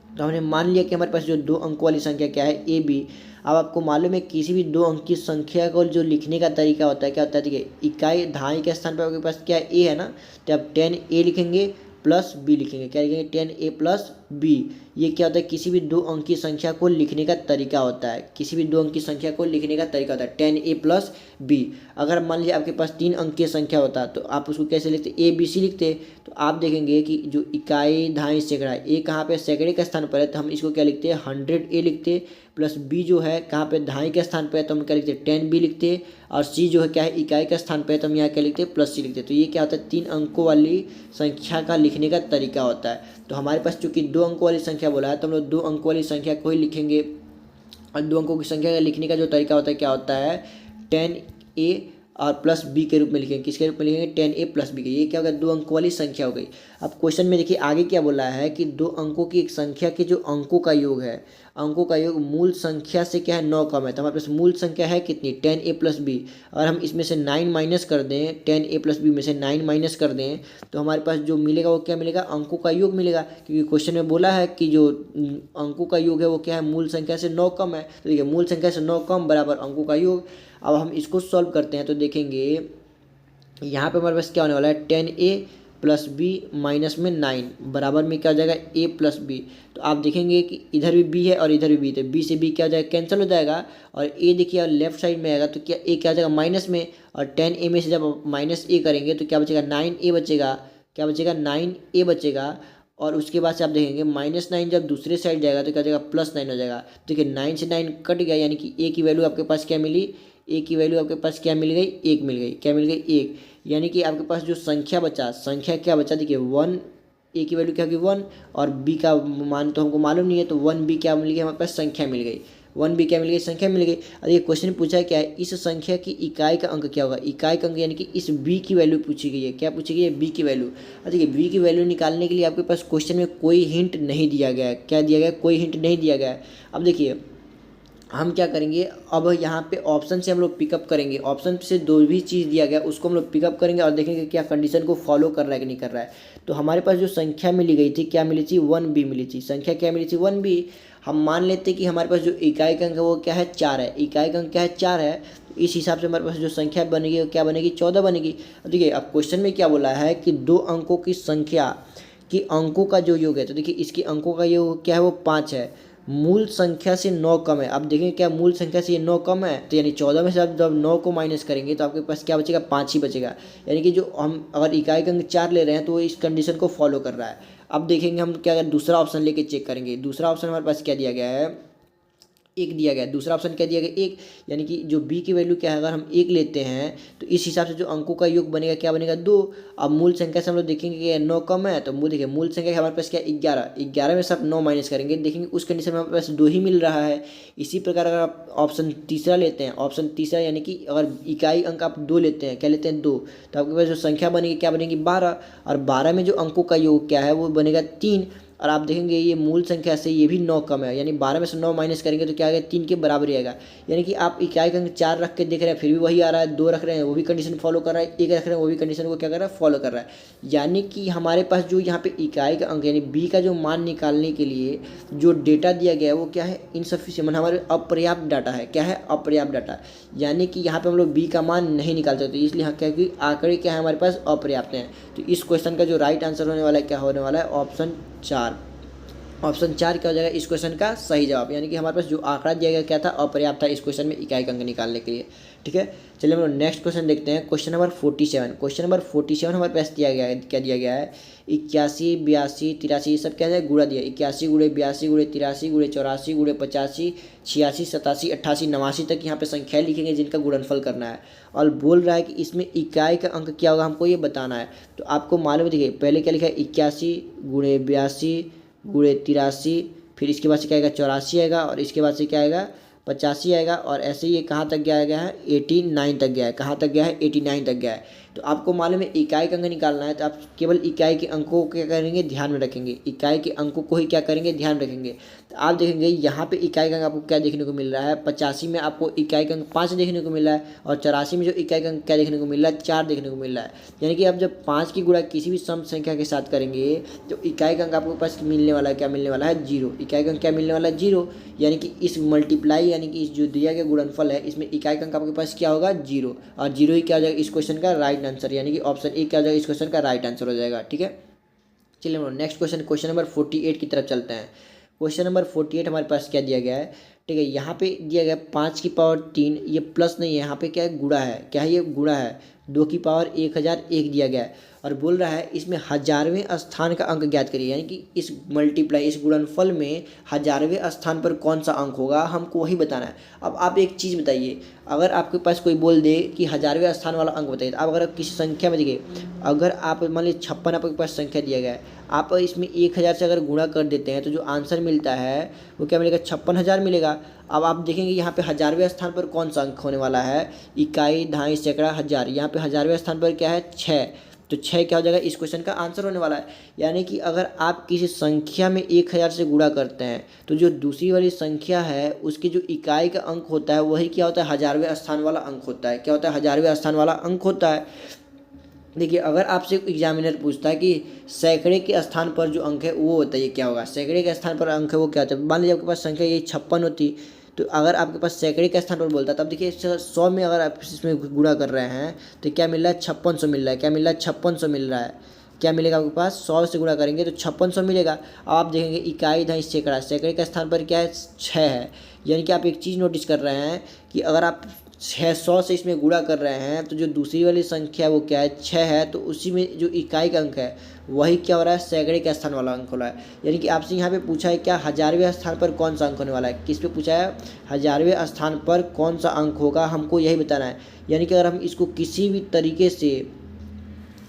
तो हमने मान लिया कि हमारे पास जो 2 अंकों वाली संख्या क्या है ए बी। अब आपको मालूम है किसी भी 2 अंक की संख्या को जो लिखने का तरीका होता है क्या होता है, देखिए इकाई दहाई के स्थान पर आपके पास क्या ए है ना, तो आप 10a लिखेंगे प्लस बी लिखेंगे। क्या लिखेंगे 10a प्लस बी, ये क्या होता है, किसी भी दो अंकी संख्या को लिखने का तरीका होता है, किसी भी दो अंकी संख्या को लिखने का तरीका होता है 10a प्लस बी। अगर मान लीजिए आपके पास 3 अंकीय संख्या होता तो आप उसको कैसे लिखते, ए बी सी लिखते। तो आप देखेंगे कि जो इकाई दहाई सैकड़ा, ए कहाँ पे सैकड़े के स्थान पर है तो हम इसको क्या लिखते हैं 100a लिखते, प्लस बी जो है कहाँ पे दहाई के स्थान पर है तो हम क्या लिखते हैं 10b लिखते, और सी जो है क्या है इकाई का स्थान पे है तो हम यहाँ क्या लिखते हैं प्लस सी लिखते हैं। तो ये क्या होता है 3 अंकों वाली संख्या का लिखने का तरीका होता है। तो हमारे पास चूंकि 2 अंकों वाली संख्या बोला है तो हम लोग 2 अंकों वाली संख्या को ही लिखेंगे, और 2 अंकों की संख्या का लिखने का जो तरीका होता है क्या होता है 10a और प्लस बी के रूप में लिखेंगे। किसके रूप में लिखेंगे 10a प्लस बी के। ये क्या होगा 2 अंकों वाली संख्या हो गई। अब क्वेश्चन में देखिए आगे क्या बोला है कि 2 अंकों की एक संख्या के जो अंकों का योग है, अंकों का योग मूल संख्या से क्या है 9 कम है। तो हमारे पास मूल संख्या है कितनी 10a प्लस बी। अगर हम इसमें से 9 माइनस कर दें, 10a प्लस बी में से 9 माइनस कर दें तो हमारे पास जो मिलेगा वो क्या मिलेगा अंकों का योग मिलेगा, क्योंकि क्वेश्चन में बोला है कि जो अंकों का योग है वो क्या है मूल संख्या से 9 कम है। तो देखिए मूल संख्या से 9 कम बराबर अंकों का योग। अब हम इसको सॉल्व करते हैं तो देखेंगे यहाँ पे हमारे पास क्या होने वाला है 10a प्लस बी माइनस में 9 बराबर में क्या हो जाएगा a प्लस बी। तो आप देखेंगे कि इधर भी b है और इधर भी b, तो b से b क्या हो जाएगा कैंसिल हो जाएगा, और a देखिए और लेफ्ट साइड में आएगा तो क्या a क्या हो जाएगा माइनस में, और 10a में से जब माइनस a करेंगे तो क्या बचेगा 9a बचेगा, क्या बचेगा 9a बचेगा। और उसके बाद से आप देखेंगे -9 जब दूसरे साइड जाएगा तो क्या हो जाएगा +9 हो जाएगा। देखिए 9 से 9 कट गया, यानी कि a की वैल्यू आपके पास क्या मिली, ए की वैल्यू आपके पास क्या मिल गई 1 मिल गई, क्या मिल गई 1। यानी कि आपके पास जो संख्या बचा, संख्या क्या बचा देखिए 1, ए की वैल्यू क्या होगी 1, और बी का मान तो हमको मालूम नहीं है तो 1b क्या मिल गई हमारे पास संख्या मिल गई, 1b क्या मिल गई संख्या मिल गई। अब ये क्वेश्चन पूछा है क्या है इस संख्या की इकाई का अंक क्या होगा, इकाई का अंक यानी कि इस b की वैल्यू पूछी गई है, क्या पूछी गई है b की वैल्यू। अब देखिए b की वैल्यू निकालने के लिए आपके पास क्वेश्चन में कोई हिंट नहीं दिया गया है, क्या दिया गया है कोई हिंट नहीं दिया गया है। अब देखिए हम क्या करेंगे, अब यहाँ पे ऑप्शन से हम लोग पिकअप करेंगे, ऑप्शन से दो भी चीज़ दिया गया उसको हम लोग पिकअप करेंगे और देखेंगे क्या कंडीशन को फॉलो कर रहा है कि नहीं कर रहा है। तो हमारे पास जो संख्या मिली गई थी क्या मिली थी 1b मिली थी, संख्या क्या मिली थी 1b। हम मान लेते कि हमारे पास जो इकाई का अंक है वो क्या है 4 है, इकाई का अंक क्या है 4 है, तो इस हिसाब से हमारे पास जो संख्या बनेगी वो क्या बनेगी 14 बनेगी। अब देखिए अब क्वेश्चन में क्या बोला है कि 2 अंकों की संख्या कि अंकों का जो योग है, तो देखिए इसके अंकों का योग क्या है वो 5 है, मूल संख्या से 9 कम है। अब देखेंगे क्या मूल संख्या से ये 9 कम है, तो यानी 14 में से आप जब 9 को माइनस करेंगे तो आपके पास क्या बचेगा 5 ही बचेगा। यानी कि जो हम अगर इकाई का अंक 4 ले रहे हैं तो वो इस कंडीशन को फॉलो कर रहा है। अब देखेंगे हम क्या अगर दूसरा ऑप्शन लेके चेक करेंगे, दूसरा ऑप्शन हमारे पास क्या दिया गया है 1 दिया गया, दूसरा ऑप्शन क्या दिया गया 1, यानी कि जो b की वैल्यू क्या है अगर हम 1 लेते हैं तो इस हिसाब से जो अंकों का योग बनेगा क्या बनेगा 2। अब मूल संख्या से हम लोग देखेंगे कि 9 कम है तो देखिए मूल संख्या हमारे पास क्या 11 में से आप 9 माइनस करेंगे, देखेंगे उस कंडीशन में हमारे पास 2 ही मिल रहा है। इसी प्रकार अगर आप ऑप्शन तीसरा लेते हैं, ऑप्शन तीसरा यानी कि अगर इकाई अंक आप 2 लेते हैं, क्या लेते हैं 2, तो आपके पास जो संख्या बनेगी क्या बनेगी 12, और 12 में जो अंकों का योग क्या है वो बनेगा 3। और आप देखेंगे ये मूल संख्या से ये भी 9 कम है, यानी 12 में से 9 माइनस करेंगे तो क्या आएगा 3 के बराबर ही आएगा। यानी कि आप इकाई का अंक 4 रख के देख रहे हैं फिर भी वही आ रहा है, 2 रख रहे हैं वो भी कंडीशन फॉलो कर रहा है, 1 रख रहे हैं वो भी कंडीशन को क्या कर रहा है फॉलो कर रहा है। यानी कि हमारे पास जो यहाँ पे इकाई का अंक यानी b का जो मान निकालने के लिए जो डेटा दिया गया है वो क्या है इनसफिशिएंट, हमारे अपर्याप्त डाटा है, क्या है अपर्याप्त डाटा। यानी कि यहाँ पे हम लोग b का मान नहीं निकाल सकते, इसलिए क्या कि आंकड़े क्या है हमारे पास अपर्याप्त हैं। तो इस क्वेश्चन का जो राइट आंसर होने वाला है क्या होने वाला है ऑप्शन 4, ऑप्शन 4 क्या हो जाएगा इस क्वेश्चन का सही जवाब। यानी कि हमारे पास जो आंकड़ा दिया गया क्या था अपर्याप्त था इस क्वेश्चन में इकाई का अंक निकालने के लिए। ठीक है, चलिए हम लोग नेक्स्ट क्वेश्चन देखते हैं, क्वेश्चन नंबर 47। क्वेश्चन नंबर 47 हमारे पास दिया गया है, क्या दिया गया है 81 82 83 ये सब क्या है गुणा दिया, 81 गुणे 82 गुणे 83 गुणे 84 गुणे 85 86 87 88 89 तक यहाँ पे संख्या लिखेंगे जिनका गुणनफल करना है, और बोल रहा है कि इसमें इकाई का अंक क्या होगा हमको ये बताना है। तो आपको मालूम है देखिए पहले क्या लिखा है 81 गुणे 82 गुणे 83, फिर इसके बाद से क्या आएगा 84 आएगा, और इसके बाद से क्या आएगा 85 आएगा, और ऐसे ही ये कहाँ तक गया है 89 तक गया है, कहाँ तक गया है 89 तक गया है। तो आपको मालूम है इकाई का अंक निकालना है तो आप केवल इकाई के अंकों को क्या करेंगे ध्यान में रखेंगे, इकाई के अंकों को ही क्या करेंगे ध्यान रखेंगे। तो आप देखेंगे यहाँ पे इकाई का अंक आपको क्या देखने को मिल रहा है 85 में आपको इकाई का अंक 5 देखने को मिल रहा है, और 84 में जो इकाई का अंक क्या देखने को मिल रहा है 4 देखने को मिल रहा है। यानी कि आप जब 5 की गुणा किसी भी सम संख्या के साथ करेंगे तो इकाई का अंक आपके पास मिलने वाला है क्या मिलने वाला है 0, इकाई का अंक क्या मिलने वाला है 0। यानी कि इस मल्टीप्लाई यानी कि इस जो दिया गया गुणनफल है इसमें इकाई का अंक आपके पास क्या होगा 0, और 0 ही क्या हो जाएगा इस क्वेश्चन का राइट आंसर, यानी कि ऑप्शन ए क्या हो जाएगा इस क्वेश्चन का राइट आंसर हो जाएगा। ठीक है, चलिए हम नेक्स्ट क्वेश्चन नंबर 48 की तरफ चलते हैं। क्वेश्चन नंबर 48 हमारे पास क्या दिया गया है, ठीक है। यहाँ पे दिया गया 5 की पावर 3, ये प्लस नहीं है, यहाँ पे क्या है, गुणा है। क्या है, ये गुणा है। 2 की पावर 1001 दिया गया है और बोल रहा है इसमें 1000वें स्थान का अंक ज्ञात करिए, यानी कि इस मल्टीप्लाई, इस गुणनफल में 1000वें स्थान पर कौन सा अंक होगा, हमको वही बताना है। अब आप एक चीज़ बताइए, अगर आपके पास कोई बोल दे कि 1000वें स्थान वाला अंक बताइए, तो आप अगर किसी संख्या में देखिए, अगर आप मान लीजिए 56 आपके पास संख्या दिया गया है, आप इसमें 1000 से अगर गुणा कर देते हैं तो जो आंसर मिलता है वो क्या मिलेगा, 56,000 मिलेगा। अब आप देखेंगे यहाँ पे 1000वें स्थान पर कौन सा अंक होने वाला है, इकाई, दहाई, सैकड़ा, हजार। यहाँ पे 1000वें स्थान पर क्या है, 6, तो 6 क्या हो जाएगा, इस क्वेश्चन का आंसर होने वाला है। यानी कि अगर आप किसी संख्या में 1000 से गुणा करते हैं तो जो दूसरी वाली संख्या है उसकी जो इकाई का अंक होता है वही क्या होता है, 1000वें स्थान वाला अंक होता है। क्या होता है, 1000वें स्थान वाला अंक होता है। देखिए, अगर आपसे एग्जामिनर पूछता है कि सैकड़े के स्थान पर जो अंक है वो बताइए क्या होगा, सैकड़े के स्थान पर अंक है वो क्या होता है। मान लीजिए आपके पास संख्या यही 56 होती, तो अगर आपके पास सैकड़े के स्थान पर बोलता, तब देखिए 100 में अगर आप इसमें गुणा कर रहे हैं तो क्या मिल रहा है, 5600 मिल रहा है। क्या मिल रहा है, 5600 मिल रहा है। क्या मिलेगा आपके पास, 100 से गुणा करेंगे तो 5600 मिलेगा। अब आप देखेंगे इकाई, दहाई, सैकड़ा, सैकड़े के स्थान पर क्या है, 6 है। यानी कि आप एक चीज़ नोटिस कर रहे हैं कि अगर आप 600 से इसमें गुणा कर रहे हैं तो जो दूसरी वाली संख्या वो क्या है, 6 है, तो उसी में जो इकाई का अंक है वही क्या हो रहा है, सैकड़े के स्थान वाला अंक हो रहा है। यानी कि आपसे यहाँ पे पूछा है क्या 1000वें स्थान पर कौन सा अंक होने वाला है, किस पे पूछा है, 1000वें स्थान पर कौन सा अंक होगा, हमको यही बताना है। यानी कि अगर हम इसको किसी भी तरीके से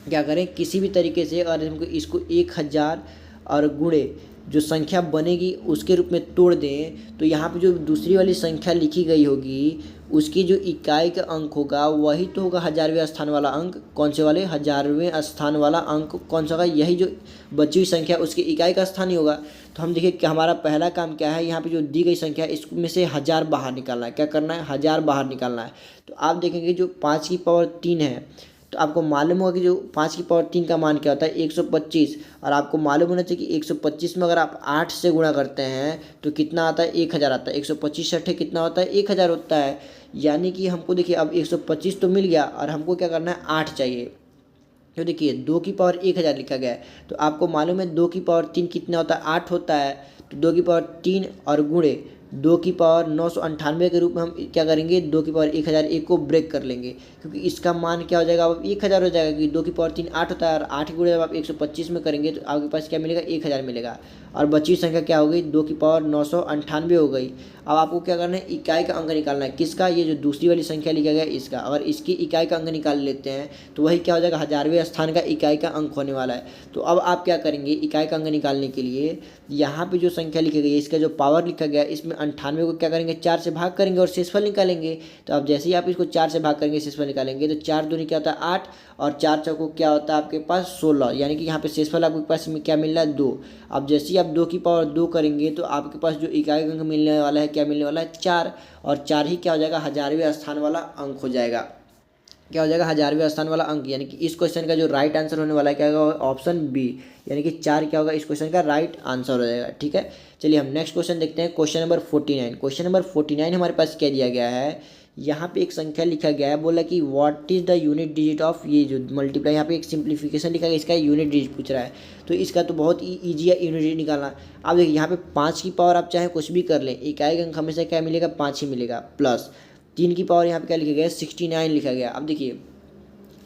क्या करें, किसी भी तरीके से अगर हमको इसको 1000 और गुणे जो संख्या बनेगी उसके रूप में तोड़ दें तो यहाँ पे जो दूसरी वाली संख्या लिखी गई होगी उसकी जो इकाई का अंक होगा वही तो होगा 1000वें स्थान वाला अंक। कौन से वाले, 1000वें स्थान वाला अंक कौन सा होगा, यही जो बची हुई संख्या उसकी इकाई का स्थान ही होगा। तो हम देखिए कि हमारा पहला काम क्या है, यहाँ पे जो दी गई संख्या इसमें से 1000 बाहर निकालना है। क्या करना है, 1000 बाहर निकालना है। तो आप देखेंगे जो 5 की पावर 3 है, तो आपको मालूम होगा कि जो 5 की पावर 3 का मान क्या होता है, 125। और आपको मालूम होना चाहिए कि 125 में अगर आप 8 से गुणा करते हैं तो कितना आता है, 1000 आता है। 125 छठे कितना होता है, 1000 होता है। यानी कि हमको देखिए अब 125 तो मिल गया और हमको क्या करना है, 8 चाहिए। तो देखिए 2 की पावर 1000 लिखा गया है, तो आपको मालूम है 2 की पावर 3 कितना होता है, 8 होता है। तो 2 की पावर 3 और गुणे 2 की पावर 998 के रूप में हम क्या करेंगे, 2 की पावर 1001 को ब्रेक कर लेंगे, क्योंकि इसका मान क्या हो जाएगा, अब 1000 हो जाएगा, क्योंकि 2 की पावर 3 8 होता है और 8 गुणे जब आप 125 में करेंगे तो आपके पास क्या मिलेगा, 1000 मिलेगा। और बची संख्या क्या हो गई, 2 की पावर 998 हो गई। अब आपको क्या करना है, इकाई का अंक निकालना है। किसका, ये जो दूसरी वाली संख्या लिखा गया है इसका। अगर इसकी इकाई का अंक निकाल लेते हैं तो वही क्या हो जाएगा, 1000वें स्थान का इकाई का अंक होने वाला है। तो अब आप क्या करेंगे, इकाई का अंक निकालने के लिए यहाँ पे जो संख्या लिखी गई है इसका जो पावर लिखा गया है इसमें 98 को क्या करेंगे, 4 से भाग करेंगे और शेषफल निकालेंगे। तो अब जैसे ही आप इसको 4 से भाग करेंगे, शेषफल निकालेंगे, तो 4 दूनी क्या होता है, 8, और 4 चौको क्या होता है आपके पास 16। यानी कि यहाँ पे शेषफल आपके पास में क्या मिल रहा है, 2। अब जैसे ही आप 2 की पावर 2 करेंगे तो आपके पास जो इकाई का अंक मिलने वाला है, क्या मिलने वाला है, 4। और 4 ही क्या हो जाएगा, 1000वें स्थान वाला अंक हो जाएगा। क्या हो जाएगा, 1000वें स्थान वाला अंक। यानी कि इस क्वेश्चन का जो राइट आंसर होने वाला है क्या होगा, ऑप्शन बी, यानी कि 4 क्या होगा, इस क्वेश्चन का राइट आंसर हो जाएगा। ठीक है, चलिए हम नेक्स्ट क्वेश्चन देखते हैं। Question number 49। क्वेश्चन नंबर 49 हमारे पास क्या दिया गया है, यहाँ पे एक संख्या लिखा गया है, बोला कि what is the unit digit of, ये जो मल्टीप्लाई, यहाँ पे एक सिंप्लीफिकेशन लिखा गया, इसका यूनिट डिजिट पूछ रहा है। तो इसका तो बहुत ईजी है यूनिट डिजिट निकालना। अब देखिए यहाँ पे 5 की पावर आप चाहे कुछ भी कर लें, इकाई का अंक हमेशा क्या मिलेगा, 5 ही मिलेगा। प्लस 3 की पावर यहाँ पे क्या लिखा गया है, 69 लिखा गया। अब देखिए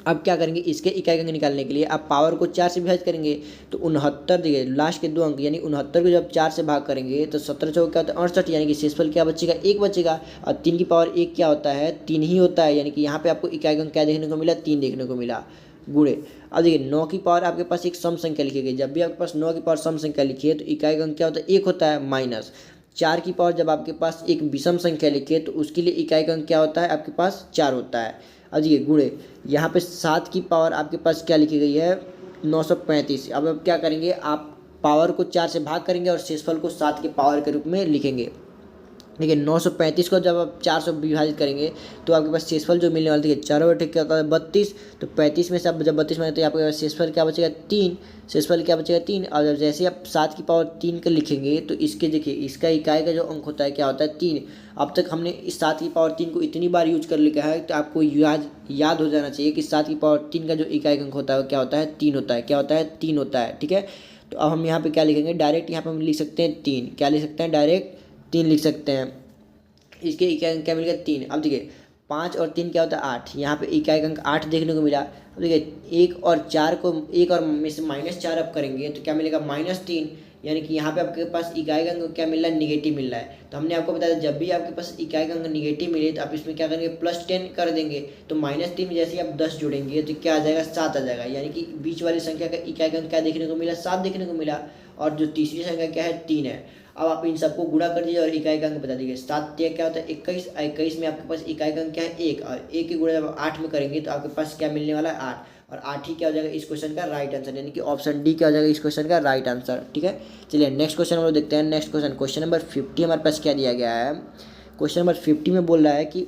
अब क्या करेंगे, इसके इकाई का अंक निकालने के लिए आप पावर को 4 से विभाजित करेंगे तो 69, देखिए लास्ट के 2 अंक यानी 69 को जब 4 से भाग करेंगे तो 17 चौक क्या होता है, 68, यानी कि शेषफल क्या बचेगा, 1 बचेगा। और 3 की पावर 1 क्या होता है, 3 ही होता है। यानी कि यहाँ पे आपको इकाई का अंक क्या देखने को मिला, 3 देखने को मिला, गुणे। अब देखिए 9 की पावर आपके पास एक सम संख्या लिखी गई, जब भी आपके पास 9 की पावर सम संख्या लिखी है तो इकाई का अंक क्या होता है, 1 होता है, माइनस 4 की पावर जब आपके पास एक विषम संख्या लिखी है तो उसके लिए इकाई का अंक क्या होता है, आपके पास 4 होता है। अब देखिए गुणे, यहाँ पे 7 की पावर आपके पास क्या लिखी गई है, 935। अब क्या करेंगे, आप पावर को 4 से भाग करेंगे और शेषफल को 7 के पावर के रूप में लिखेंगे। देखिए 935 को जब आप 4 से विभाजित करेंगे तो आपके पास शेषफल जो मिलने वाला, देखिए 4 बटे क्या होता है, 32। तो 35 में से आप जब 32 में तो आपके पास शेषफल क्या बचेगा, 3। शेषफल क्या बचेगा, 3। और जब जैसे आप 7 की पावर 3 का लिखेंगे तो इसके देखिए इसका इकाई का जो अंक होता है क्या होता है, 3। अब तक हमने इस 7 की पावर 3 को इतनी बार यूज कर लिखा है तो आपको याद हो जाना चाहिए कि 7 की पावर 3 का जो इकाई का अंक होता है क्या होता है, 3 होता है। क्या होता है, 3 होता है। ठीक है, तो अब हम यहाँ पे क्या लिखेंगे, डायरेक्ट यहाँ पे हम लिख सकते हैं 3। क्या लिख सकते हैं, डायरेक्ट 3 लिख सकते हैं। इसके इकाई अंक क्या मिलेगा, 3। अब देखिए 5 और 3 क्या होता है, 8। यहाँ पे इकाई अंक 8 देखने को मिला। अब देखिए 1 और 4 को, 1 और में से -4 अब करेंगे तो क्या मिलेगा, -3। यानी कि यहाँ पे आपके पास इकाई अंक क्या मिल रहा है, निगेटिव मिल रहा है। तो हमने आपको बताया जब भी आपके पास इकाई अंक निगेटिव मिले तो आप इसमें क्या करेंगे, +10 कर देंगे। तो -3 में जैसे ही आप 10 जोड़ेंगे तो क्या आ जाएगा, 7 आ जाएगा। यानी कि बीच वाली संख्या का इकाई अंक क्या देखने को मिला, 7 देखने को मिला। और जो तीसरी संख्या क्या है, 3 है। अब आप इन सबको गुणा कर दीजिए और इकाई अंक बता दीजिए। 7 क्या होता है, 21। 21 में आपके पास इकाई अंक क्या है, 1। और 1 की गुणा जब 8 में करेंगे तो आपके पास क्या मिलने वाला है, 8। और 8 ही क्या हो जाएगा इस क्वेश्चन का राइट आंसर, यानी कि ऑप्शन डी क्या हो जाएगा इस क्वेश्चन का राइट आंसर। ठीक है, चलिए नेक्स्ट क्वेश्चन हम लोग देखते हैं। नेक्स्ट क्वेश्चन नंबर 50 हमारे पास क्या दिया गया है। क्वेश्चन नंबर 50 में बोल रहा है कि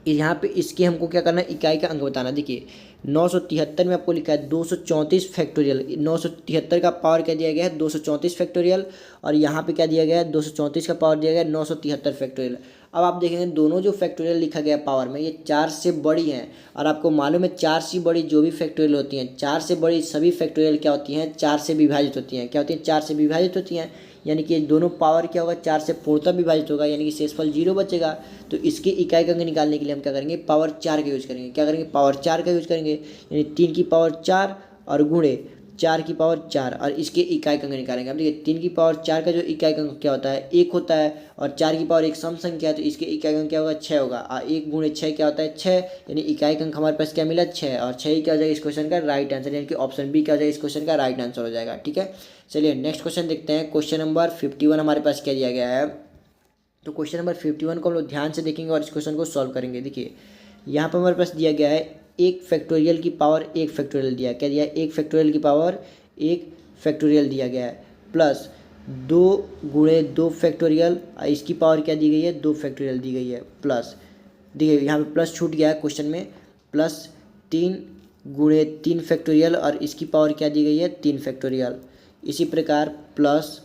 यहाँ पे इसके हमको क्या करना है, इकाई का अंक बताना। देखिए 973 में आपको लिखा है 234 फैक्टोरियल। 973 का पावर क्या दिया गया है, 234 फैक्टोरियल। और यहाँ पे क्या दिया गया है, 234 का पावर दिया गया है 973 फैक्टोरियल। अब आप देखेंगे दोनों जो फैक्टोरियल लिखा गया है पावर में, ये 4 से बड़ी हैं। और आपको मालूम है 4 से बड़ी जो भी फैक्टोरियल होती हैं, 4 से बड़ी सभी फैक्टोरियल क्या होती हैं, 4 से विभाजित होती हैं। क्या होती हैं, 4 से विभाजित होती हैं। यानी कि दोनों पावर क्या होगा, 4 से पूर्णतः विभाजित होगा, यानी कि शेषफल 0 बचेगा। तो इसके इकाई अंक निकालने के लिए हम क्या करेंगे, पावर 4 का यूज करेंगे। क्या करेंगे, पावर 4 का यूज करेंगे। यानी 3 की पावर 4 और गुणे 4 की पावर 4 और इसके इकाई अंक निकालेंगे। अब देखिए 3 की पावर 4 का जो इकाई अंक क्या होता है, 1 होता है। और 4 की पावर एक सम संख्या है तो इसके इकाई अंक क्या होगा, 6 होगा। और 1 गुणे 6 क्या होता है, 6। यानी इकाई अंक हमारे पास क्या मिला, 6। और 6 ही क्या हो जाएगा इस क्वेश्चन का राइट आंसर, यानी कि ऑप्शन बी क्या हो जाएगा इस क्वेश्चन का राइट आंसर हो जाएगा। ठीक है, चलिए नेक्स्ट क्वेश्चन देखते हैं। क्वेश्चन नंबर 51 हमारे पास क्या दिया गया है। तो क्वेश्चन नंबर 51 को हम लोग ध्यान से देखेंगे और इस क्वेश्चन को सॉल्व करेंगे। देखिए यहाँ पर हमारे पास दिया गया है 1 फैक्टोरियल की पावर 1 फैक्टोरियल दिया, क्या दिया है, 1 फैक्टोरियल की पावर 1 फैक्टोरियल दिया गया है। प्लस 2 गुणे 2 फैक्टोरियल, इसकी पावर क्या दी गई है, 2 फैक्टोरियल दी गई है। प्लस देखिए यहाँ पे प्लस छूट गया है क्वेश्चन में। प्लस 3 गुणे 3 फैक्टोरियल और इसकी पावर क्या दी गई है, 3 फैक्टोरियल। इसी प्रकार प्लस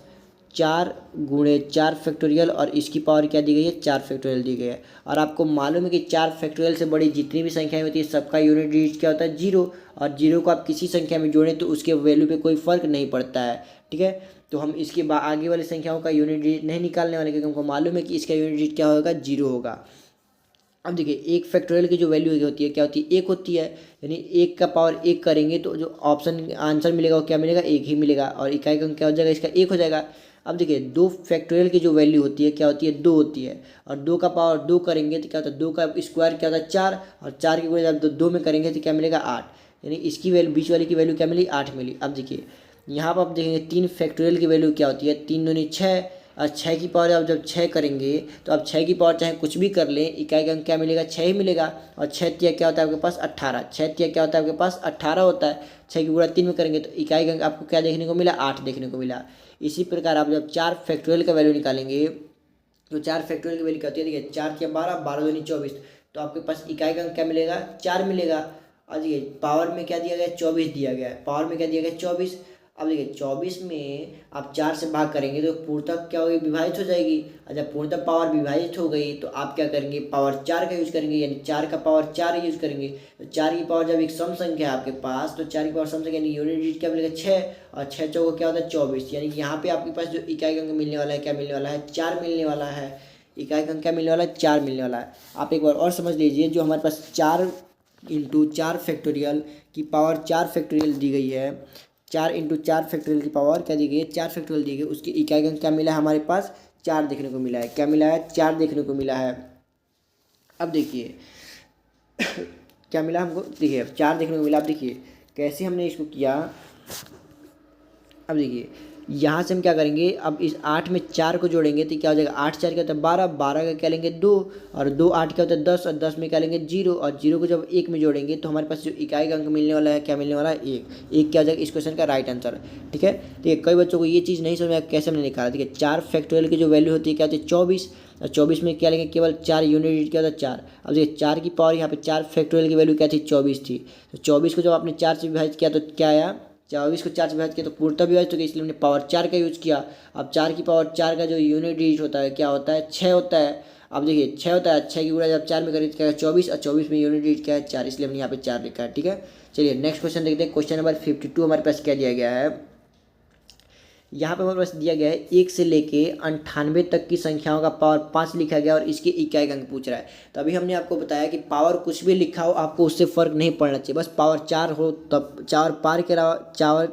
4 गुणे 4 फैक्टोरियल और इसकी पावर क्या दी गई है, 4 फैक्टोरियल दी गई है। और आपको मालूम है कि 4 फैक्टोरियल से बड़ी जितनी भी संख्याएं होती है सबका यूनिट डिजिट क्या होता है, 0। और 0 को आप किसी संख्या में जोड़ें तो उसके वैल्यू पे कोई फ़र्क नहीं पड़ता है। ठीक है, तो हम इसके आगे वाली संख्याओं का यूनिट डिजिट नहीं निकालने वाले, क्योंकि हमको मालूम है कि इसका यूनिट डिजिट क्या होगा, 0 होगा। अब देखिए 1 फैक्टोरियल की जो वैल्यू होती है क्या होती है, 1 होती है। यानी 1 का पावर 1 करेंगे तो जो ऑप्शन आंसर मिलेगा वो क्या मिलेगा, 1 ही मिलेगा। और इकाई अंक क्या हो जाएगा, इसका 1 हो जाएगा। अब देखिए 2 फैक्टोरियल की जो वैल्यू होती है क्या होती है, 2 होती है। और 2 का पावर 2 करेंगे तो क्या होता है, 2 का स्क्वायर क्या होता है, 4। और 4 की गुणा जब 2 में करेंगे तो क्या मिलेगा, 8। यानी इसकी वैल्यू बीच वाली की वैल्यू क्या मिली, 8 मिली। अब देखिए यहाँ पर आप देखेंगे 3 फैक्टोरियल की वैल्यू क्या होती है, 3 दूनी 6। और 6 की पावर अब जब 6 करेंगे तो अब 6 की पावर चाहे कुछ भी कर लें, इकाई का अंक क्या मिलेगा, 6 ही मिलेगा। और 6 तिया क्या होता है आपके पास, 18। 6 तिया क्या होता है आपके पास, 18 होता है। 6 की गुणा 3 में करेंगे तो इकाई का अंक आपको क्या देखने को मिला, 8 देखने को मिला। इसी प्रकार आप जब 4 फैक्टोरियल का वैल्यू निकालेंगे तो 4 फैक्टोरियल की वैल्यू क्या होती है, देखिए 4 तिया 12, 12 दूनी 24। तो आपके पास इकाई का अंक क्या मिलेगा, 4 मिलेगा। और देखिए पावर में क्या दिया गया है, 24 दिया गया है। पावर में क्या दिया गया है, 24। अब देखिए 24 में आप 4 से भाग करेंगे तो पूर्णतः क्या होगी, विभाजित हो जाएगी। और जब पूर्णतः पावर विभाजित हो गई तो आप क्या करेंगे, पावर 4 का यूज करेंगे। यानी 4 का पावर 4 यूज करेंगे। तो 4 की पावर जब एक सम संख्या है आपके पास तो 4 की पावर सम संख्या, यानी यूनिट डिजिट क्या मिलेगा, 6। और 6 चौको क्या होता है, 24। यानी कि यहाँ पे आपके पास जो इकाई अंक मिलने वाला है क्या मिलने वाला है, 4 मिलने वाला है। इकाई अंक क्या मिलने वाला है, 4 मिलने वाला है। आप एक बार और समझ लीजिए, जो हमारे पास 4 इंटू 4 फैक्टोरियल की पावर 4 फैक्टोरियल दी गई है, 4 इंटू 4 फैक्टोरियल की पावर क्या दी गई है, 4 फैक्टोरियल दी गई। उसकी इकाई अंक क्या मिला है हमारे पास, 4 देखने को मिला है। क्या मिला है, 4 देखने को मिला है। अब देखिए क्या मिला हमको, देखिए 4 देखने को मिला। अब देखिए कैसे हमने इसको किया। अब देखिए यहाँ से हम क्या करेंगे, अब इस 8 में 4 को जोड़ेंगे तो क्या हो जाएगा, 8 4 क्या होता है 12, 12 का क्या लेंगे 2। और 2 8 क्या होता है 10, और 10 में क्या लेंगे 0। और 0 को जब 1 में जोड़ेंगे तो हमारे पास जो इकाई का अंक मिलने वाला है क्या मिलने वाला है, 1। 1 क्या हो जाएगा इस क्वेश्चन का राइट आंसर। ठीक है, देखिए कई बच्चों को ये चीज़ नहीं समझ में कैसे हमने निकाला। देखिए 4 फैक्टोरियल की जो वैल्यू होती है क्या होती है, 24। और 24 में क्या लेंगे, केवल 4 यूनिट क्या होता है, 4। अब देखिए 4 की पावर यहाँ पे 4 फैक्टोरियल की वैल्यू क्या थी, 24 थी। तो 24 को जब आपने 4 से विभाजित किया तो क्या आया, 24 को 4 से विभाजित किया तो पूर्णतः विभाजित हो गया, इसलिए हमने पावर 4 का यूज़ किया। अब 4 की पावर 4 का जो यूनिट डिजिट होता है क्या होता है, 6 होता है। अब देखिए 6 होता है, 6 की गुणा जब 4 में करें तो क्या है 24। और 24 में यूनिट डिजिट क्या है, 4, इसलिए हमने यहाँ पे 4 लिखा है। ठीक है, चलिए नेक्स्ट क्वेश्चन देखते हैं। क्वेश्चन नंबर 52 हमारे पास क्या दिया गया है। यहाँ पे हमारे पास दिया गया है 1 से लेके 98 तक की संख्याओं का पावर 5 लिखा गया और इसके इकाई अंक पूछ रहा है। तो अभी हमने आपको बताया कि पावर कुछ भी लिखा हो आपको उससे फ़र्क नहीं पड़ना चाहिए, बस पावर 4 हो तब 4 पार के अलावा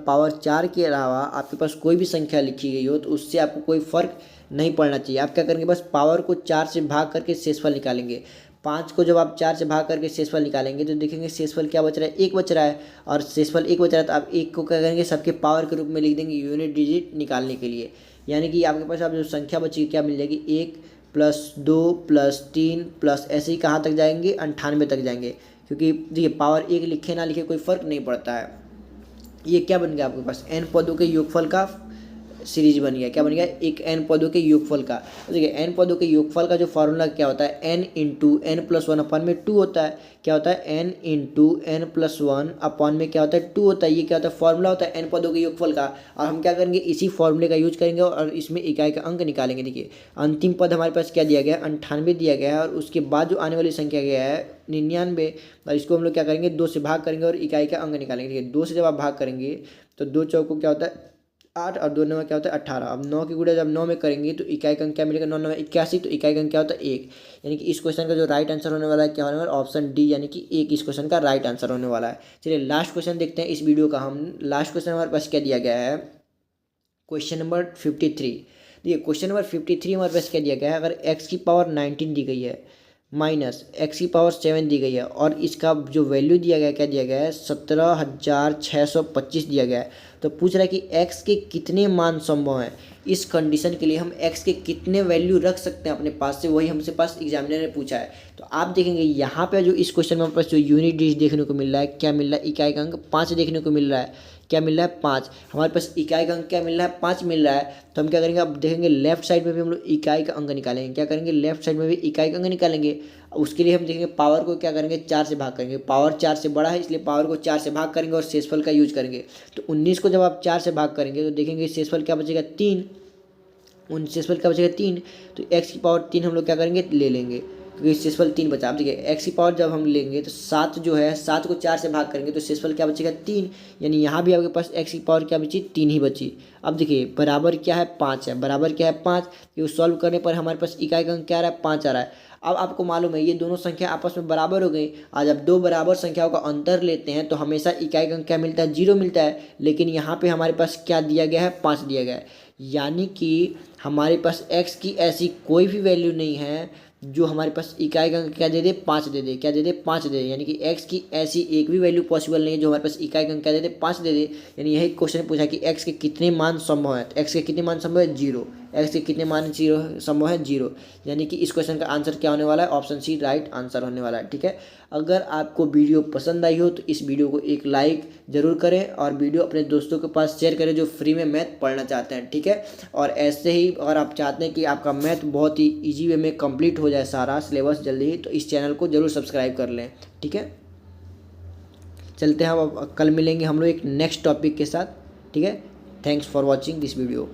पावर 4 के अलावा आपके पास कोई भी संख्या लिखी गई हो तो उससे आपको कोई फ़र्क नहीं पड़ना चाहिए। आप क्या करेंगे, बस पावर को 4 से भाग करके शेषफल निकालेंगे। 5 को जब आप 4 से भाग करके शेषफल निकालेंगे तो देखेंगे शेषफल क्या बच रहा है, 1 बच रहा है, और शेषफल 1 बच रहा है तो आप 1 को क्या करेंगे, सबके पावर के रूप में लिख देंगे यूनिट डिजिट निकालने के लिए। यानी कि आपके पास अब जो संख्या बची क्या मिल जाएगी, 1 प्लस 2 प्लस 3 प्लस ऐसे ही कहाँ तक जाएंगे, 98 तक जाएंगे, क्योंकि देखिए पावर 1 लिखे ना लिखे कोई फ़र्क नहीं पड़ता है। ये क्या बन गया आपके पास, n पदों के योगफल का सीरीज बन गया। क्या बन गया, एक n पदों के योगफल का। तो देखिए n पदों के योगफल का जो फॉर्मूला क्या होता है, n into n plus one upon में 2 होता है। क्या होता है, n into n plus one upon में क्या होता है, 2 होता है। ये क्या होता है, फॉर्मूला होता है n पदों के योगफल का। और हम क्या करेंगे, इसी फॉर्मूले का यूज करेंगे और इसमें इकाई का अंक निकालेंगे। देखिए अंतिम पद हमारे पास क्या दिया गया है, 98 दिया गया है, और उसके बाद जो आने वाली संख्या गया है 99, और इसको हम लोग क्या करेंगे, 2 से भाग करेंगे और इकाई का अंक निकालेंगे। देखिए 2 से जब आप भाग करेंगे तो 2 चौको क्या होता है 8 और 2 9 क्या होता है 18। अब 9 की गुणा जब 9 में करेंगे तो इकाई का अंक क्या मिलेगा, 9 9 81, तो इकाई का अंक क्या होता है 1। यानी कि इस क्वेश्चन का जो राइट आंसर होने वाला है क्या होने वाला है, ऑप्शन डी यानी कि 1 इस क्वेश्चन का राइट आंसर होने वाला है। चलिए लास्ट क्वेश्चन देखते हैं इस वीडियो का। हम लास्ट क्वेश्चन हमारे पास क्या दिया गया है, क्वेश्चन नंबर 53। देखिए क्वेश्चन नंबर 53 हमारे पास क्या दिया गया है, अगर x की पावर 19 दी गई है माइनस x की पावर 7 दी गई है और इसका जो वैल्यू दिया गया है क्या दिया गया है, 17,625 दिया गया है। तो पूछ रहा है कि x के कितने मान संभव हैं। इस कंडीशन के लिए हम x के कितने वैल्यू रख सकते हैं अपने पास से, वही हमसे पास एग्जामिनर ने पूछा है। तो आप देखेंगे यहाँ पे जो इस क्वेश्चन में हमारे पास जो यूनिट डिजिट देखने को मिल रहा है, क्या मिल रहा है, इकाई का अंक 5 देखने को मिल रहा है। क्या मिल रहा है, 5। हमारे पास इकाई का अंक क्या मिल रहा है, 5 मिल रहा है। तो हम क्या करेंगे, अब देखेंगे लेफ्ट साइड में भी हम लोग इकाई का अंक निकालेंगे। क्या करेंगे, लेफ्ट साइड में भी इकाई का अंक निकालेंगे। उसके लिए हम देखेंगे पावर को क्या करेंगे, 4 से भाग करेंगे। पावर 4 से बड़ा है इसलिए पावर को 4 से भाग करेंगे और शेषफल का यूज करेंगे। तो 19 को जब आप 4 से भाग करेंगे तो देखेंगे शेषफल क्या बचेगा, 3। शेषफल क्या बचेगा, 3। तो x की पावर 3 हम लोग क्या करेंगे, ले लेंगे, क्योंकि शेषफल 3 बचा। अब देखिए x की पावर जब हम लेंगे तो 7 जो है, 7 को 4 से भाग करेंगे तो शेषफल क्या बचेगा, 3। यानी यहाँ भी आपके पास x की पावर क्या बची, 3 ही बची। अब देखिए बराबर क्या है, 5 है। बराबर क्या है, 5। ये सॉल्व करने पर हमारे पास इकाई का अंक क्या आ रहा है, 5 आ रहा है। अब आपको मालूम है ये दोनों संख्या आपस में बराबर हो गई। आज जब दो बराबर संख्याओं का अंतर लेते हैं तो हमेशा इकाई का अंक क्या मिलता है, 0 मिलता है। लेकिन यहाँ पे हमारे पास क्या दिया गया है, 5 दिया गया है। यानी कि हमारे पास x की ऐसी कोई भी वैल्यू नहीं है जो हमारे पास इकाई का अंक क्या दे दे, 5 दे दे। क्या दे दे, 5 दे दे। यानी कि x की ऐसी एक भी वैल्यू पॉसिबल नहीं है जो हमारे पास इकाई का अंक क्या दे दे, 5 दे दे। यानी यही क्वेश्चन पूछा कि x के कितने मान संभव है। तो x के कितने मान संभव है, 0। x के कितने मान 0 संभव है, 0। यानी कि इस क्वेश्चन का आंसर क्या होने वाला है, ऑप्शन सी राइट आंसर होने वाला है। ठीक है, अगर आपको वीडियो पसंद आई हो तो इस वीडियो को एक लाइक ज़रूर करें और वीडियो अपने दोस्तों के पास शेयर करें जो फ्री में मैथ पढ़ना चाहते हैं। ठीक है, और ऐसे ही अगर आप चाहते हैं कि आपका मैथ बहुत ही ईजी वे में कंप्लीट हो जाए सारा सिलेबस जल्दी ही, तो इस चैनल को ज़रूर सब्सक्राइब कर लें। ठीक है, चलते हैं, अब कल मिलेंगे हम लोग एक नेक्स्ट टॉपिक के साथ। ठीक है, thanks for watching this video.